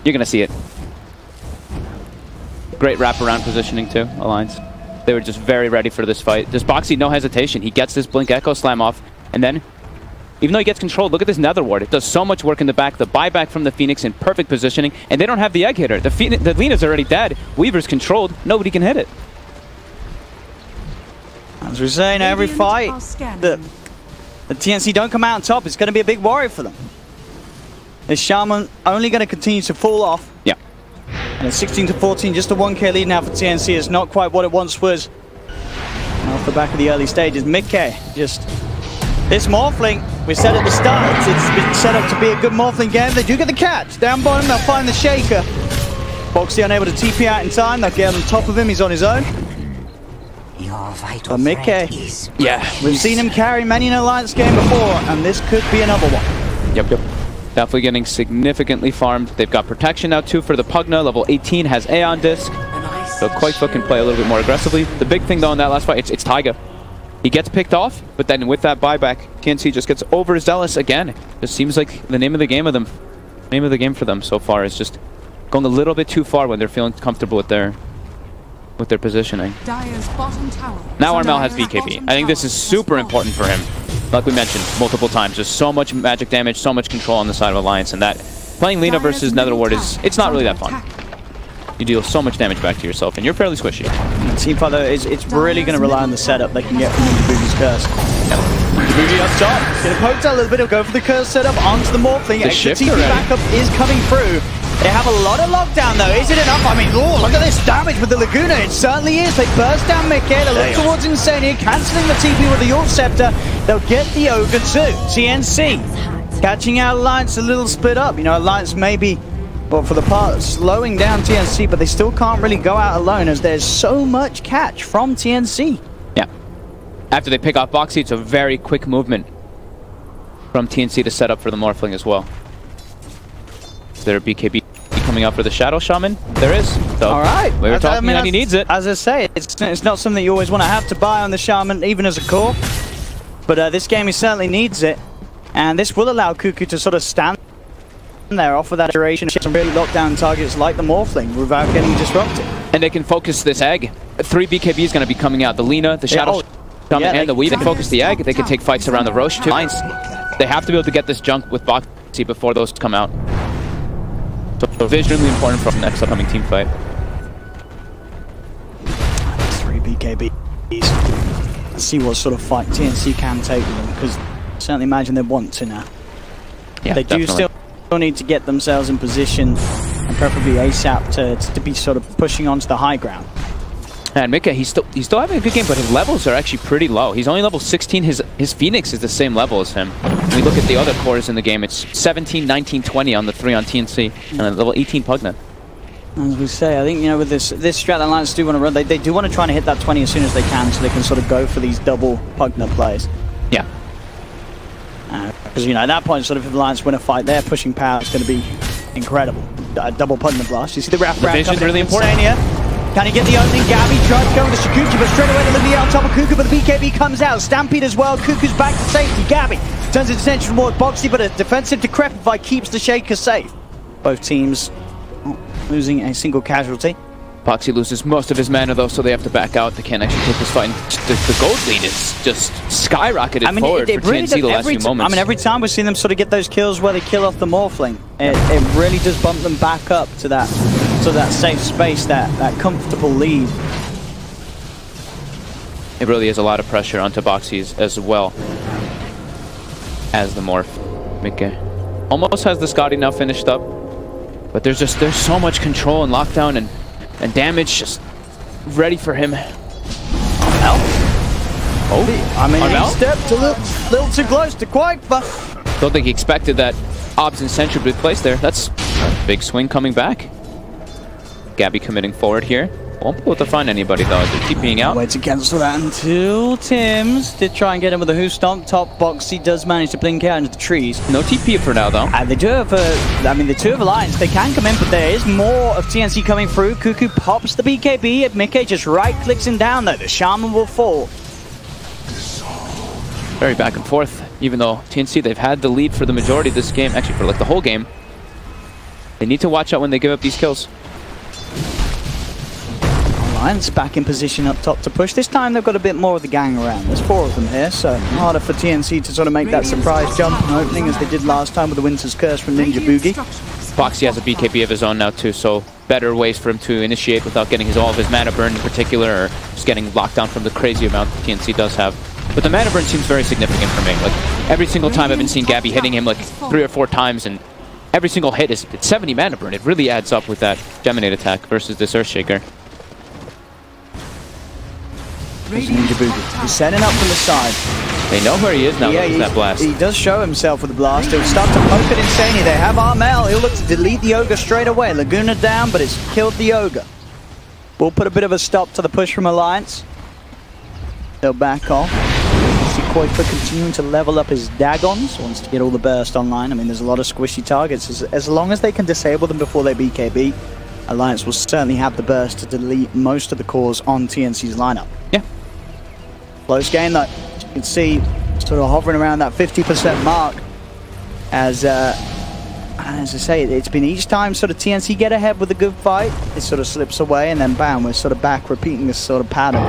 You're gonna see it. Great wraparound positioning too, Alliance. They were just very ready for this fight. This Boxy, no hesitation. He gets this Blink Echo Slam off, and then, even though he gets controlled, look at this Nether Ward. It does so much work in the back. The buyback from the Phoenix in perfect positioning, and they don't have the egg hitter. The Lena's already dead. Weaver's controlled. Nobody can hit it. As we're saying, every fight, the TNC don't come out on top. It's going to be a big worry for them. Is Shaman only going to continue to fall off? Yeah. And it's 16-14, just a 1k lead now for TNC. It's not quite what it once was. And off the back of the early stages, mid-K, just... This Morphling, we said at the start, it's been set up to be a good Morphling game. They do get the catch. Down bottom, they'll find the Shaker. Boxy unable to TP out in time. They'll get on top of him. He's on his own. But mid-K, yeah, we've seen him carry many an Alliance game before, and this could be another one. Yep. Definitely getting significantly farmed. They've got protection now too for the Pugna. Level 18 has Aeon Disc. So Koifa can play a little bit more aggressively. The big thing though in that last fight, it's Taiga. He gets picked off, but then with that buyback, TNC just gets overzealous again. Just seems like the name of the game of them. Name of the game for them so far is just going a little bit too far when they're feeling comfortable with their positioning. Now Armel has BKB. I think this is super important for him. Like we mentioned multiple times, there's so much magic damage, so much control on the side of Alliance, and that playing Lina versus Nether Ward it's not really that fun. You deal so much damage back to yourself, and you're fairly squishy. Teamfight though, it's really going to rely on the setup they can get from Booby's Curse. Booby up top, going to poke down a little bit, he'll go for the Curse setup onto the Morphling. Extra TP backup is coming through. They have a lot of lockdown though, is it enough? I mean, oh, look at this damage with the Laguna, it certainly is. They burst down mid-K, they look towards Insania, cancelling the TP with the York Scepter. They'll get the Ogre too. TNC catching out Alliance a little split up. You know, Alliance maybe, well, for the part, slowing down TNC, but they still can't really go out alone as there's so much catch from TNC. Yeah. After they pick off Boxy, it's a very quick movement from TNC to set up for the Morphling as well. Is there a BKB coming out for the Shadow Shaman? There is. So all right. We were talking that he needs it. As I say, it's not something you always want to have to buy on the Shaman, even as a core. But this game, he certainly needs it. And this will allow Cuckoo to sort of stand there, offer that duration, some really lockdown targets like the Morphling without getting disrupted. And they can focus this egg. 3 BKB is going to be coming out. The Lina, the Shadow Shaman, and the Weave. They can focus the egg. They can take fights around the Roche too. They have to be able to get this junk with Boxy before those come out. So visually important for the next upcoming team fight. 3 BKBs. Let's see what sort of fight TNC can take with them, because I certainly imagine they want to now. Yeah, they do still need to get themselves in position, and preferably ASAP to be sort of pushing onto the high ground. And Mika, he's still having a good game, but his levels are actually pretty low. He's only level 16. His Phoenix is the same level as him. When we look at the other cores in the game, it's 17, 19, 20 on the 3 on TNC, and a level 18 Pugna. As we say, I think, you know, with this strat that Alliance do want to run, they do want to try and hit that 20 as soon as they can, so they can sort of go for these double Pugna plays. Yeah. Because, you know, at that point, sort of if Alliance win a fight, their pushing power is going to be incredible. Double Pugna blast. You see the wrap around really important. Can he get the opening? Gabby tries to go with the Shikuchi, but straight away Olivia on top of Cuckoo, but the BKB comes out. Stampede as well. Cuckoo's back to safety. Gabby turns his attention towards Boxy, but a defensive Decrepify keeps the Shaker safe. Both teams losing a single casualty. Boxy loses most of his mana though, so they have to back out. They can't actually take this fight. And the gold lead is just skyrocketed forward for really TNC the last few moments. I mean, every time we've seen them sort of get those kills where they kill off the Morphling, it really does bump them back up to that safe space, that comfortable lead. It really is a lot of pressure onto Boxy as well as the Morph. Mickey almost has the Scotty now finished up, but there's so much control and lockdown and damage just ready for him. Armel? Oh, I mean, he stepped a little too close to quite, but don't think he expected that Obs and Sentry would be placed there. That's a big swing coming back. Gabby committing forward here. Won't be able to find anybody though. They're keeping out. Way to cancel that until Tim's did try and get him with a Who Stomp. Top Boxy does manage to blink out into the trees. No TP for now though. And they do have the two of Alliance, they can come in, but there is more of TNC coming through. Cuckoo pops the BKB. Mickey just right clicks him down though. The Shaman will fall. Very back and forth. Even though TNC, they've had the lead for the majority of this game, actually for like the whole game. They need to watch out when they give up these kills. Alliance back in position up top to push. This time they've got a bit more of the gang around. There's 4 of them here, so harder for TNC to sort of make that surprise jump and opening as they did last time with the Winter's Curse from Ninja Boogie. Boxy has a BKB of his own now too, so better ways for him to initiate without getting all of his mana burn in particular, or just getting locked down from the crazy amount that TNC does have. But the mana burn seems very significant for me. Like every single time I've been seeing Gabby hitting him like 3 or 4 times, and every single hit is 70 mana burn. It really adds up with that Geminate attack versus this Earthshaker. Ninja Boogie. He's setting up from the side. They know where he is now with that blast. He does show himself with the blast. He'll start to poke it insanely. They have Armel. He'll look to delete the Ogre straight away. Laguna down, but it's killed the Ogre. We'll put a bit of a stop to the push from Alliance. They'll back off. See Koifa continuing to level up his Dagons. Wants to get all the burst online. I mean, there's a lot of squishy targets. As long as they can disable them before they BKB, Alliance will certainly have the burst to delete most of the cores on TNC's lineup. Yeah. Close game though. You can see sort of hovering around that 50% mark as I say, it's been each time sort of TNC get ahead with a good fight, it sort of slips away and then bam, we're sort of back repeating this sort of pattern.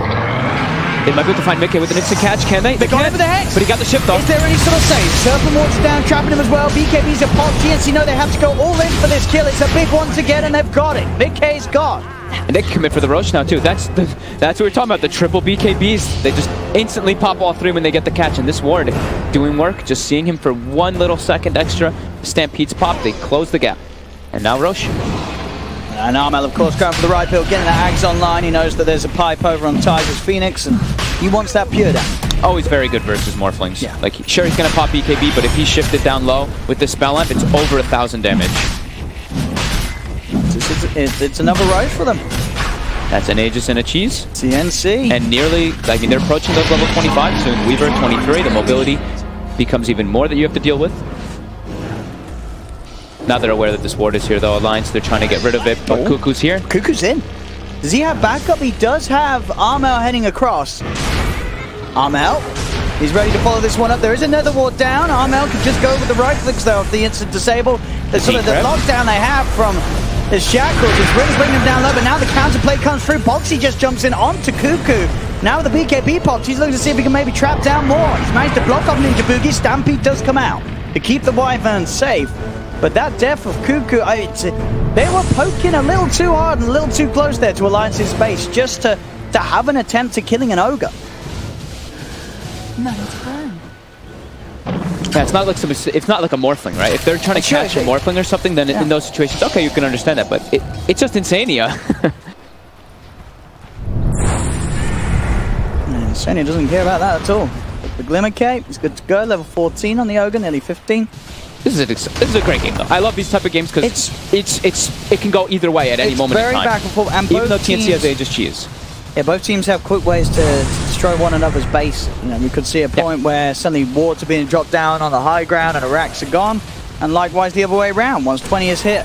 They might be able to find Mickey with an instant catch, can they? They got him with the Hex! But he got the shift off. Is there any sort of save? Serpent walks down, trapping him as well. BKB's a pop. TNC know they have to go all in for this kill. It's a big one to get and they've got it. Mickey's gone. And they can commit for the Roche now too. That's what we're talking about, the triple BKBs. They just instantly pop all 3 when they get the catch. And this ward doing work, just seeing him for 1 little second extra. Stampede's pop, they close the gap. And now Roche. And Armel, of course, going for the right pill, getting the Ags online. He knows that there's a pipe over on Tiger's Phoenix, and he wants that pure down. Always very good versus Morphlings. Yeah. Like, sure, he's going to pop BKB, but if he shifted down low with this spell amp, it's over 1,000 damage. It's another Roche for them. That's an Aegis and a Cheese. TNC. And nearly, I mean, they're approaching those level 25 soon. Weaver, 23. The mobility becomes even more that you have to deal with. Now they're aware that this ward is here, though. Alliance, they're trying to get rid of it, but Cuckoo's here. Cuckoo's in. Does he have backup? He does have Armel heading across. Armel, he's ready to follow this one up. There is another ward down. Armel can just go with the right clicks, though, of the instant disable. The sort of the lockdown they have from the shackles is really bringing him down low, but now the counterplay comes through. Boxy just jumps in onto Cuckoo. Now with the BKB pops, he's looking to see if he can maybe trap down more. He's managed to block off Ninja Boogie. Stampede does come out to keep the Wyvern safe. But that death of Cuckoo, they were poking a little too hard and a little too close there to Alliance's base just to have an attempt at killing an Ogre. Yeah, it's not like a Morphling, right? If they're trying to catch a Morphling or something, then in those situations, okay, you can understand that. But it's just Insania. Insania doesn't care about that at all. The Glimmer Cape is good to go. Level 14 on the Ogre, nearly 15. This is a great game, though. I love these type of games because it can go either way at any moment in time. It's very back and forth, and even though TNC has Aegis Cheese. Yeah, both teams have quick ways to destroy one another's base. You know, we could see a point where suddenly wards are being dropped down on the high ground and Iraqs are gone, and likewise the other way around once 20 is hit.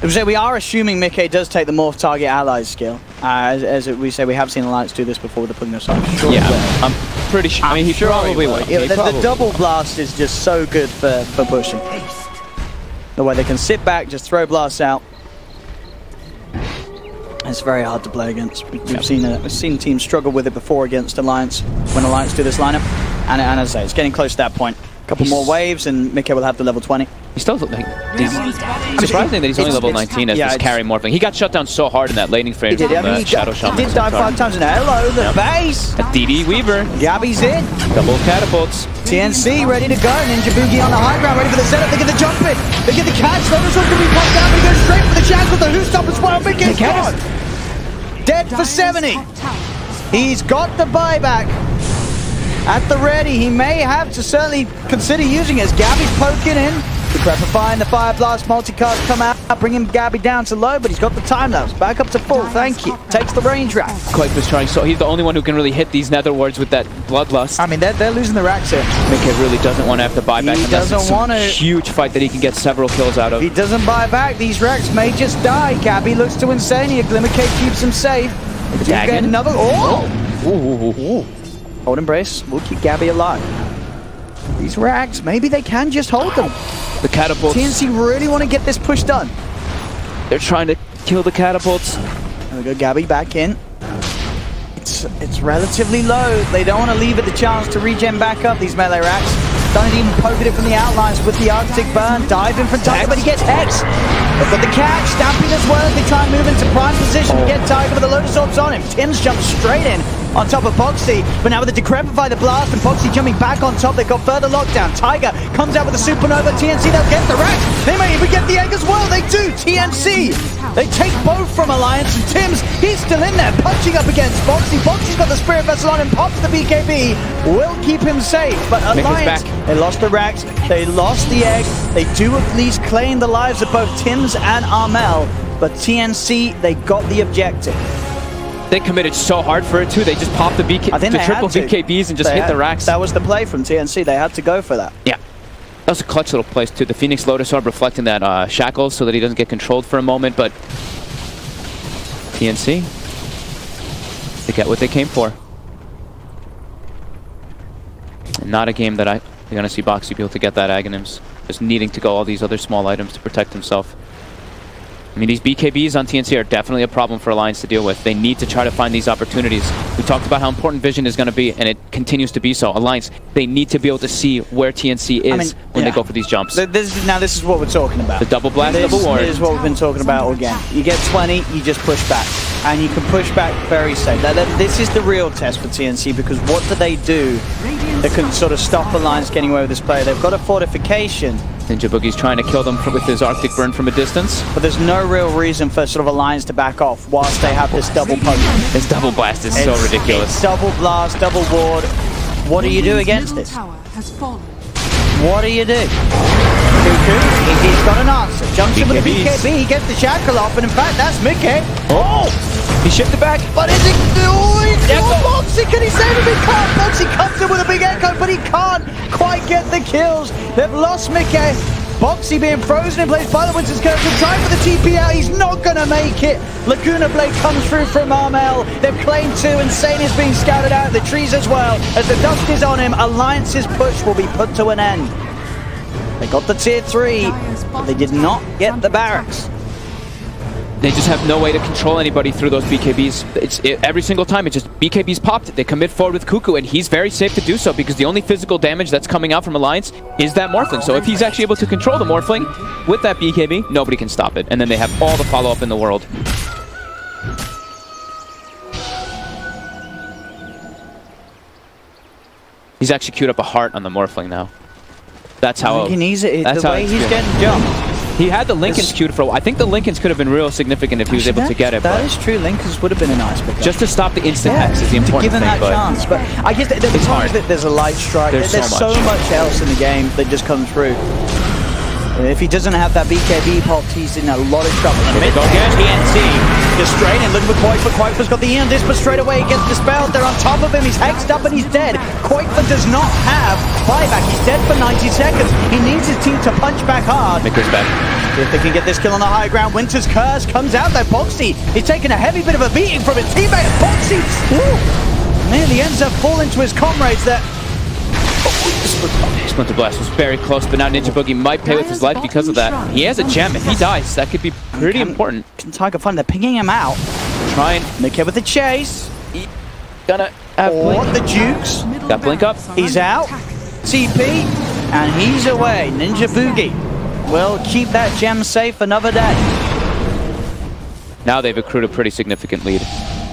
We are assuming Mickey does take the morph target allies skill. As we say, we have seen Alliance do this before with the putting aside. Sure, yeah, I'm pretty sure. I mean, he probably will. The double blast is just so good for pushing. The way they can sit back, just throw blasts out. It's very hard to play against. We've seen teams struggle with it before against Alliance when Alliance do this lineup. And as I say, it's getting close to that point. A couple more waves and Mickey will have the level 20. He still looks like surprising that he's only level 19 as this carry morphing. He got shut down so hard in that laning frame. He did. He did die 5 times in there. Hello, the base. DD Weaver. Gabby's in. Double catapults. TNC ready to go. Ninja Boogie on the high ground, ready for the setup. They get the jump in. They get the catch. Lotus going to be popped down. He goes straight for the chance with the who stop as well. Mickey's gone. Dead for 70. He's got the buyback. At the ready, he may have to certainly consider using it as Gabby's poking in. The Prepify and the Fire Blast multicast come out, bringing Gabby down to low, but he's got the time lapse back up to full. Thank you. Takes the range rack. Quite was trying, so he's the only one who can really hit these nether wards with that bloodlust. I mean, they're losing the racks here. Mickey really doesn't want to have to buy back. He doesn't want to. Huge fight that he can get several kills out of. If he doesn't buy back, these racks may just die. Gabby looks to Insania. Glimmer Cape keeps him safe. Get another. Oh! Hold Embrace. We'll keep Gabby alive. These racks, maybe they can just hold them. The catapults. TNC really want to get this push done. They're trying to kill the catapults. There we go, Gabby back in. It's relatively low. They don't want to leave it the chance to regen back up these melee racks. Don't even poke it from the outlines with the Arctic Burn. Dive in from Tiger, but he gets Hex. They've got the catch, Stamping as well. They try and move into prime position to get Tiger, but the Lotus Orb's on him. Tim's jumps straight in on top of Boxy, but now with the Decrepify the blast and Boxy jumping back on top, they've got further lockdown. Tiger comes out with a Supernova. TNC, they'll get the racks. They may even get the egg as well. They do. TNC, they take both from Alliance, and Tim's, he's still in there, punching up against Boxy. Boxy's got the Spirit Vessel on him, pops the BKB, will keep him safe, but Alliance, they lost the racks, they lost the egg. They do at least claim the lives of both Tim's and Armel, but TNC, they got the objective. They committed so hard for it too. They just popped the triple BKBs and just hit the racks. That was the play from TNC. They had to go for that. Yeah. That was a clutch little place too. The Phoenix Lotus Orb reflecting that shackles so that he doesn't get controlled for a moment, but TNC, they get what they came for. And not a game that you're going to see Boxy be able to get that Aghanims. Just needing to go all these other small items to protect himself. I mean, these BKBs on TNC are definitely a problem for Alliance to deal with. They need to try to find these opportunities. We talked about how important vision is going to be, and it continues to be so. Alliance, they need to be able to see where TNC is when they go for these jumps. This is what we're talking about. The double blast, double ward. This is what we've been talking about again. You get 20, you just push back. And you can push back very safe. This is the real test for TNC, because what do they do that can sort of stop Alliance getting away with this play? They've got a fortification. Ninja Boogie's trying to kill them with his Arctic Burn from a distance. But there's no real reason for sort of Alliance to back off whilst they have this double poke. This double blast is so ridiculous. It's double blast, double ward. What do you do against this? What do you do? Cuckoo, he's got an answer. Jumps in with the BKB, he gets the shackle off, and in fact, that's Mickey. Oh! He shifted back. But is it... Oh, he's Boxy, can he save him? He can't. Boxy comes in with a big echo, but he can't quite get the kills. They've lost Mickey. Boxy being frozen in place by the Winter's Curse. He'll try for the TP out. He's not going to make it. Laguna Blade comes through from Armel. They've claimed 2. Insane is being scouted out of the trees as well. As the dust is on him, Alliance's push will be put to an end. They got the tier 3, but they did not get the barracks. They just have no way to control anybody through those BKBs. Every single time, it's just BKBs popped. They commit forward with Cuckoo, and he's very safe to do so because the only physical damage that's coming out from Alliance is that Morphling. So if he's actually able to control the Morphling with that BKB, nobody can stop it. And then they have all the follow-up in the world. He's actually queued up a heart on the Morphling now. That's how he needs it. The way he's getting jumped. He had the Lincolns queued for a while. I think the Lincolns could have been real significant if he was able to get it. That is true. Lincolns would have been a nice pickup. Just to stop the instant hex is the important thing. To give him that chance. But I guess it's hard. There's a light strike. There's so much else in the game that just comes through. If he doesn't have that BKB pop, he's in a lot of trouble. And mid TNC just straight in, looking for Quaifa. Quaifa's got the Ian Disc, but straight away he gets dispelled. They're on top of him, he's hexed up and he's dead. Quaifa does not have buyback, he's dead for 90 seconds. He needs his team to punch back hard. Mikker's back. If they can get this kill on the high ground, Winter's Curse comes out there. Boxy is taking a heavy bit of a beating from his teammate. Boxy nearly ends up falling to his comrades there. Splinter Blast was very close, but now Ninja Boogie might pay with his life because of that. He has a gem. If he dies, that could be pretty important. Can Tiger find? They're pinging him out. Try and Mick with the chase. gonna have Blink. The Jukes. Got Blink up. He's out. TP. And he's away. Ninja Boogie will keep that gem safe another day. Now they've accrued a pretty significant lead.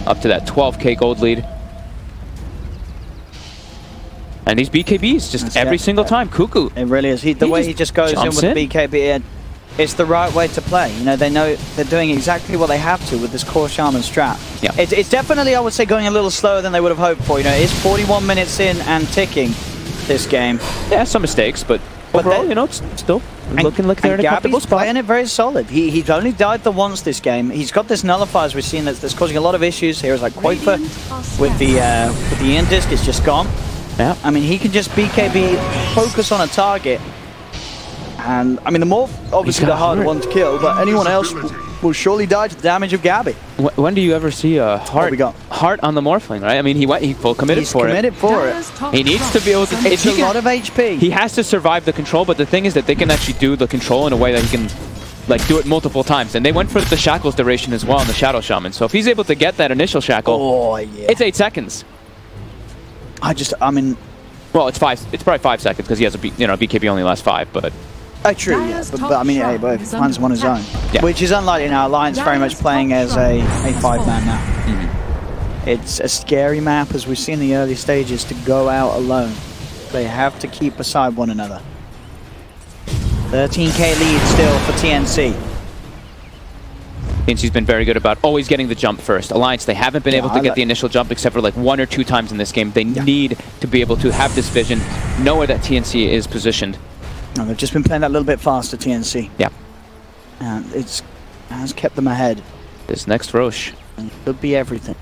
Up to that 12k gold lead. And these BKBs, just every single time, Cuckoo. It really is. The way he just goes in with the BKB, it's the right way to play. You know, they know they're doing exactly what they have to with this core Shaman strat. Yeah. It's definitely, I would say, going a little slower than they would have hoped for. You know, it's 41 minutes in and ticking this game. Yeah, some mistakes, but overall, you know, it's still looking like they're in a comfortable spot. Playing it very solid. He's only died the once this game. He's got this nullifiers we've seen that's causing a lot of issues. Here's like Quaifa with the Ian Disc, it's just gone. Yeah. I mean, he can just BKB, focus on a target. And, I mean, the Morph, obviously the harder one to kill, but anyone else will surely die to the damage of Gabby. When do you ever see a heart on the Morphling, right? I mean, he full committed for it. He needs to be able to... It's a lot of HP. He has to survive the control, but the thing is that they can actually do the control in a way that he can, like, do it multiple times. And they went for the Shackles duration as well in the Shadow Shaman. So if he's able to get that initial Shackle, it's 8 seconds. I mean... Well, it's probably 5 seconds because he has a, BKB only lasts 5, but... true, yeah. But I mean, hey, but if he finds him on his own. Yeah. Which is unlikely now. Alliance very much playing as a 5-man now. It's a scary map, as we've seen in the early stages, to go out alone. They have to keep beside one another. 13k lead still for TNC. TNC's been very good about always getting the jump first. Alliance, they haven't been able to get the initial jump except for like 1 or 2 times in this game. They need to be able to have this vision, know where that TNC is positioned. No, they've just been playing that little bit faster, TNC. Yeah. And it has kept them ahead. This next Roche. It could be everything.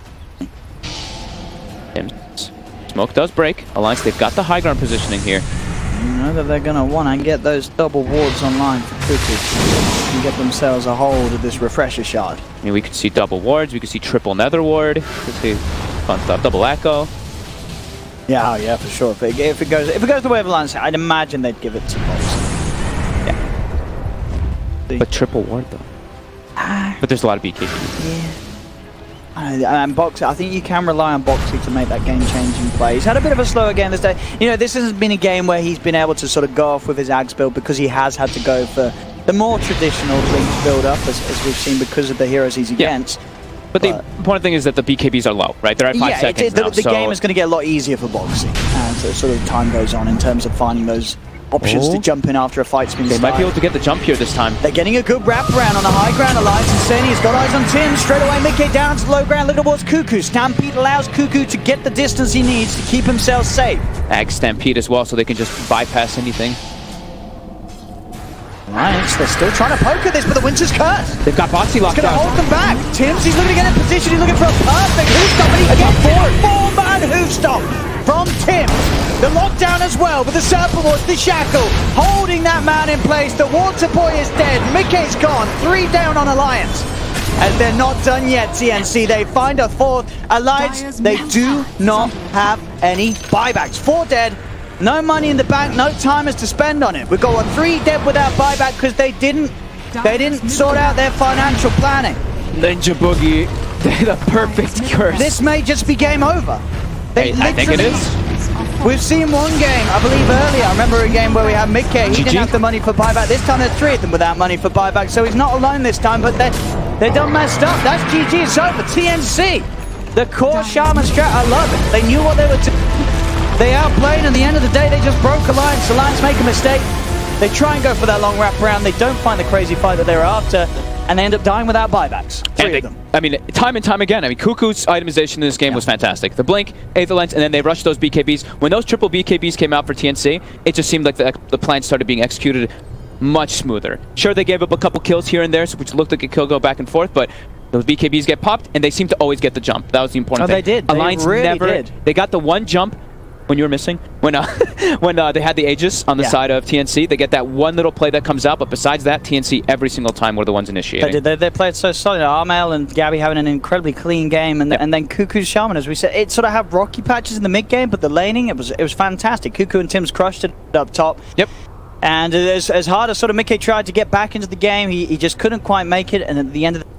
Smoke does break. Alliance, they've got the high ground positioning here. You know that they're going to want to get those double wards online for Cuckoo and get themselves a hold of this refresher shard. I mean, we could see double wards, we could see triple nether ward, we could see fun stuff, double echo. Yeah, yeah, for sure. If it goes the way of Alliance, I'd imagine they'd give it to Box. Yeah. But triple ward though. But there's a lot of BKB. Yeah. And Boxy, I think you can rely on Boxy to make that game-changing play. He's had a bit of a slower game this day. You know, this hasn't been a game where he's been able to sort of go off with his Ags build because he has had to go for the more traditional Blink build-up, as we've seen, because of the heroes he's against. But the important thing is that the BKBs are low, right? They're at 5 seconds now. The game is going to get a lot easier for Boxy as sort of time goes on in terms of finding those options to jump in after a fight's been started. They might be able to get the jump here this time. They're getting a good wraparound on the high ground. Alliance and Seni has got eyes on Tim. Straight away, Mickey down to the low ground, looking towards Cuckoo. Stampede allows Cuckoo to get the distance he needs to keep himself safe. Ag Stampede as well, so they can just bypass anything. Alliance, they're still trying to poke at this, but the Winter's Curse. They've got Boxy locked down. He's going to hold them back. Tim's, he's looking to get in position. He's looking for a perfect hoof stop, and he gets it. 4-man hoof stop from Tim. The lockdown as well, with the Serpent Ward, the Shackle, holding that man in place. The Water Boy is dead. Mickey's gone. 3 down on Alliance. And they're not done yet, TNC. They find a 4th. Alliance, they do not have any buybacks. 4 dead. No money in the bank, no timers to spend on it. We've got 3 dead without buyback because they didn't sort out their financial planning. Ninja Boogie, the perfect curse. This may just be game over. I think it is. We've seen one game, I believe earlier. I remember a game where we had Mickey. He didn't have the money for buyback. This time there's 3 of them without money for buyback. So he's not alone this time, but they're done messed up. That's GG, it's over. TNC, the core Shaman strat, I love it. They knew what they were doing. They outplayed, and at the end of the day, they just broke Alliance. Alliance make a mistake. They try and go for that long wraparound. They don't find the crazy fight that they're after, and they end up dying without buybacks. 3 of them. I mean, time and time again. I mean, Cuckoo's itemization in this game was fantastic. The Blink, Aether Lens, and then they rushed those BKBs. When those triple BKBs came out for TNC, it just seemed like the plan started being executed much smoother. Sure, they gave up a couple kills here and there, which looked like it could go back and forth, but those BKBs get popped, and they seem to always get the jump. That was the important thing. They did. Alliance they really never did. They got the one jump when you were missing. When when they had the Aegis on the side of TNC, they get that one little play that comes out. But besides that, TNC every single time were the ones initiating. They played so solid. Armel and Gabby having an incredibly clean game, and then Cuckoo's Shaman, as we said, it sort of had rocky patches in the mid game, but the laning it was fantastic. Cuckoo and Tim's crushed it up top. Yep. And as hard as sort of Mickey tried to get back into the game, he just couldn't quite make it. And at the end of the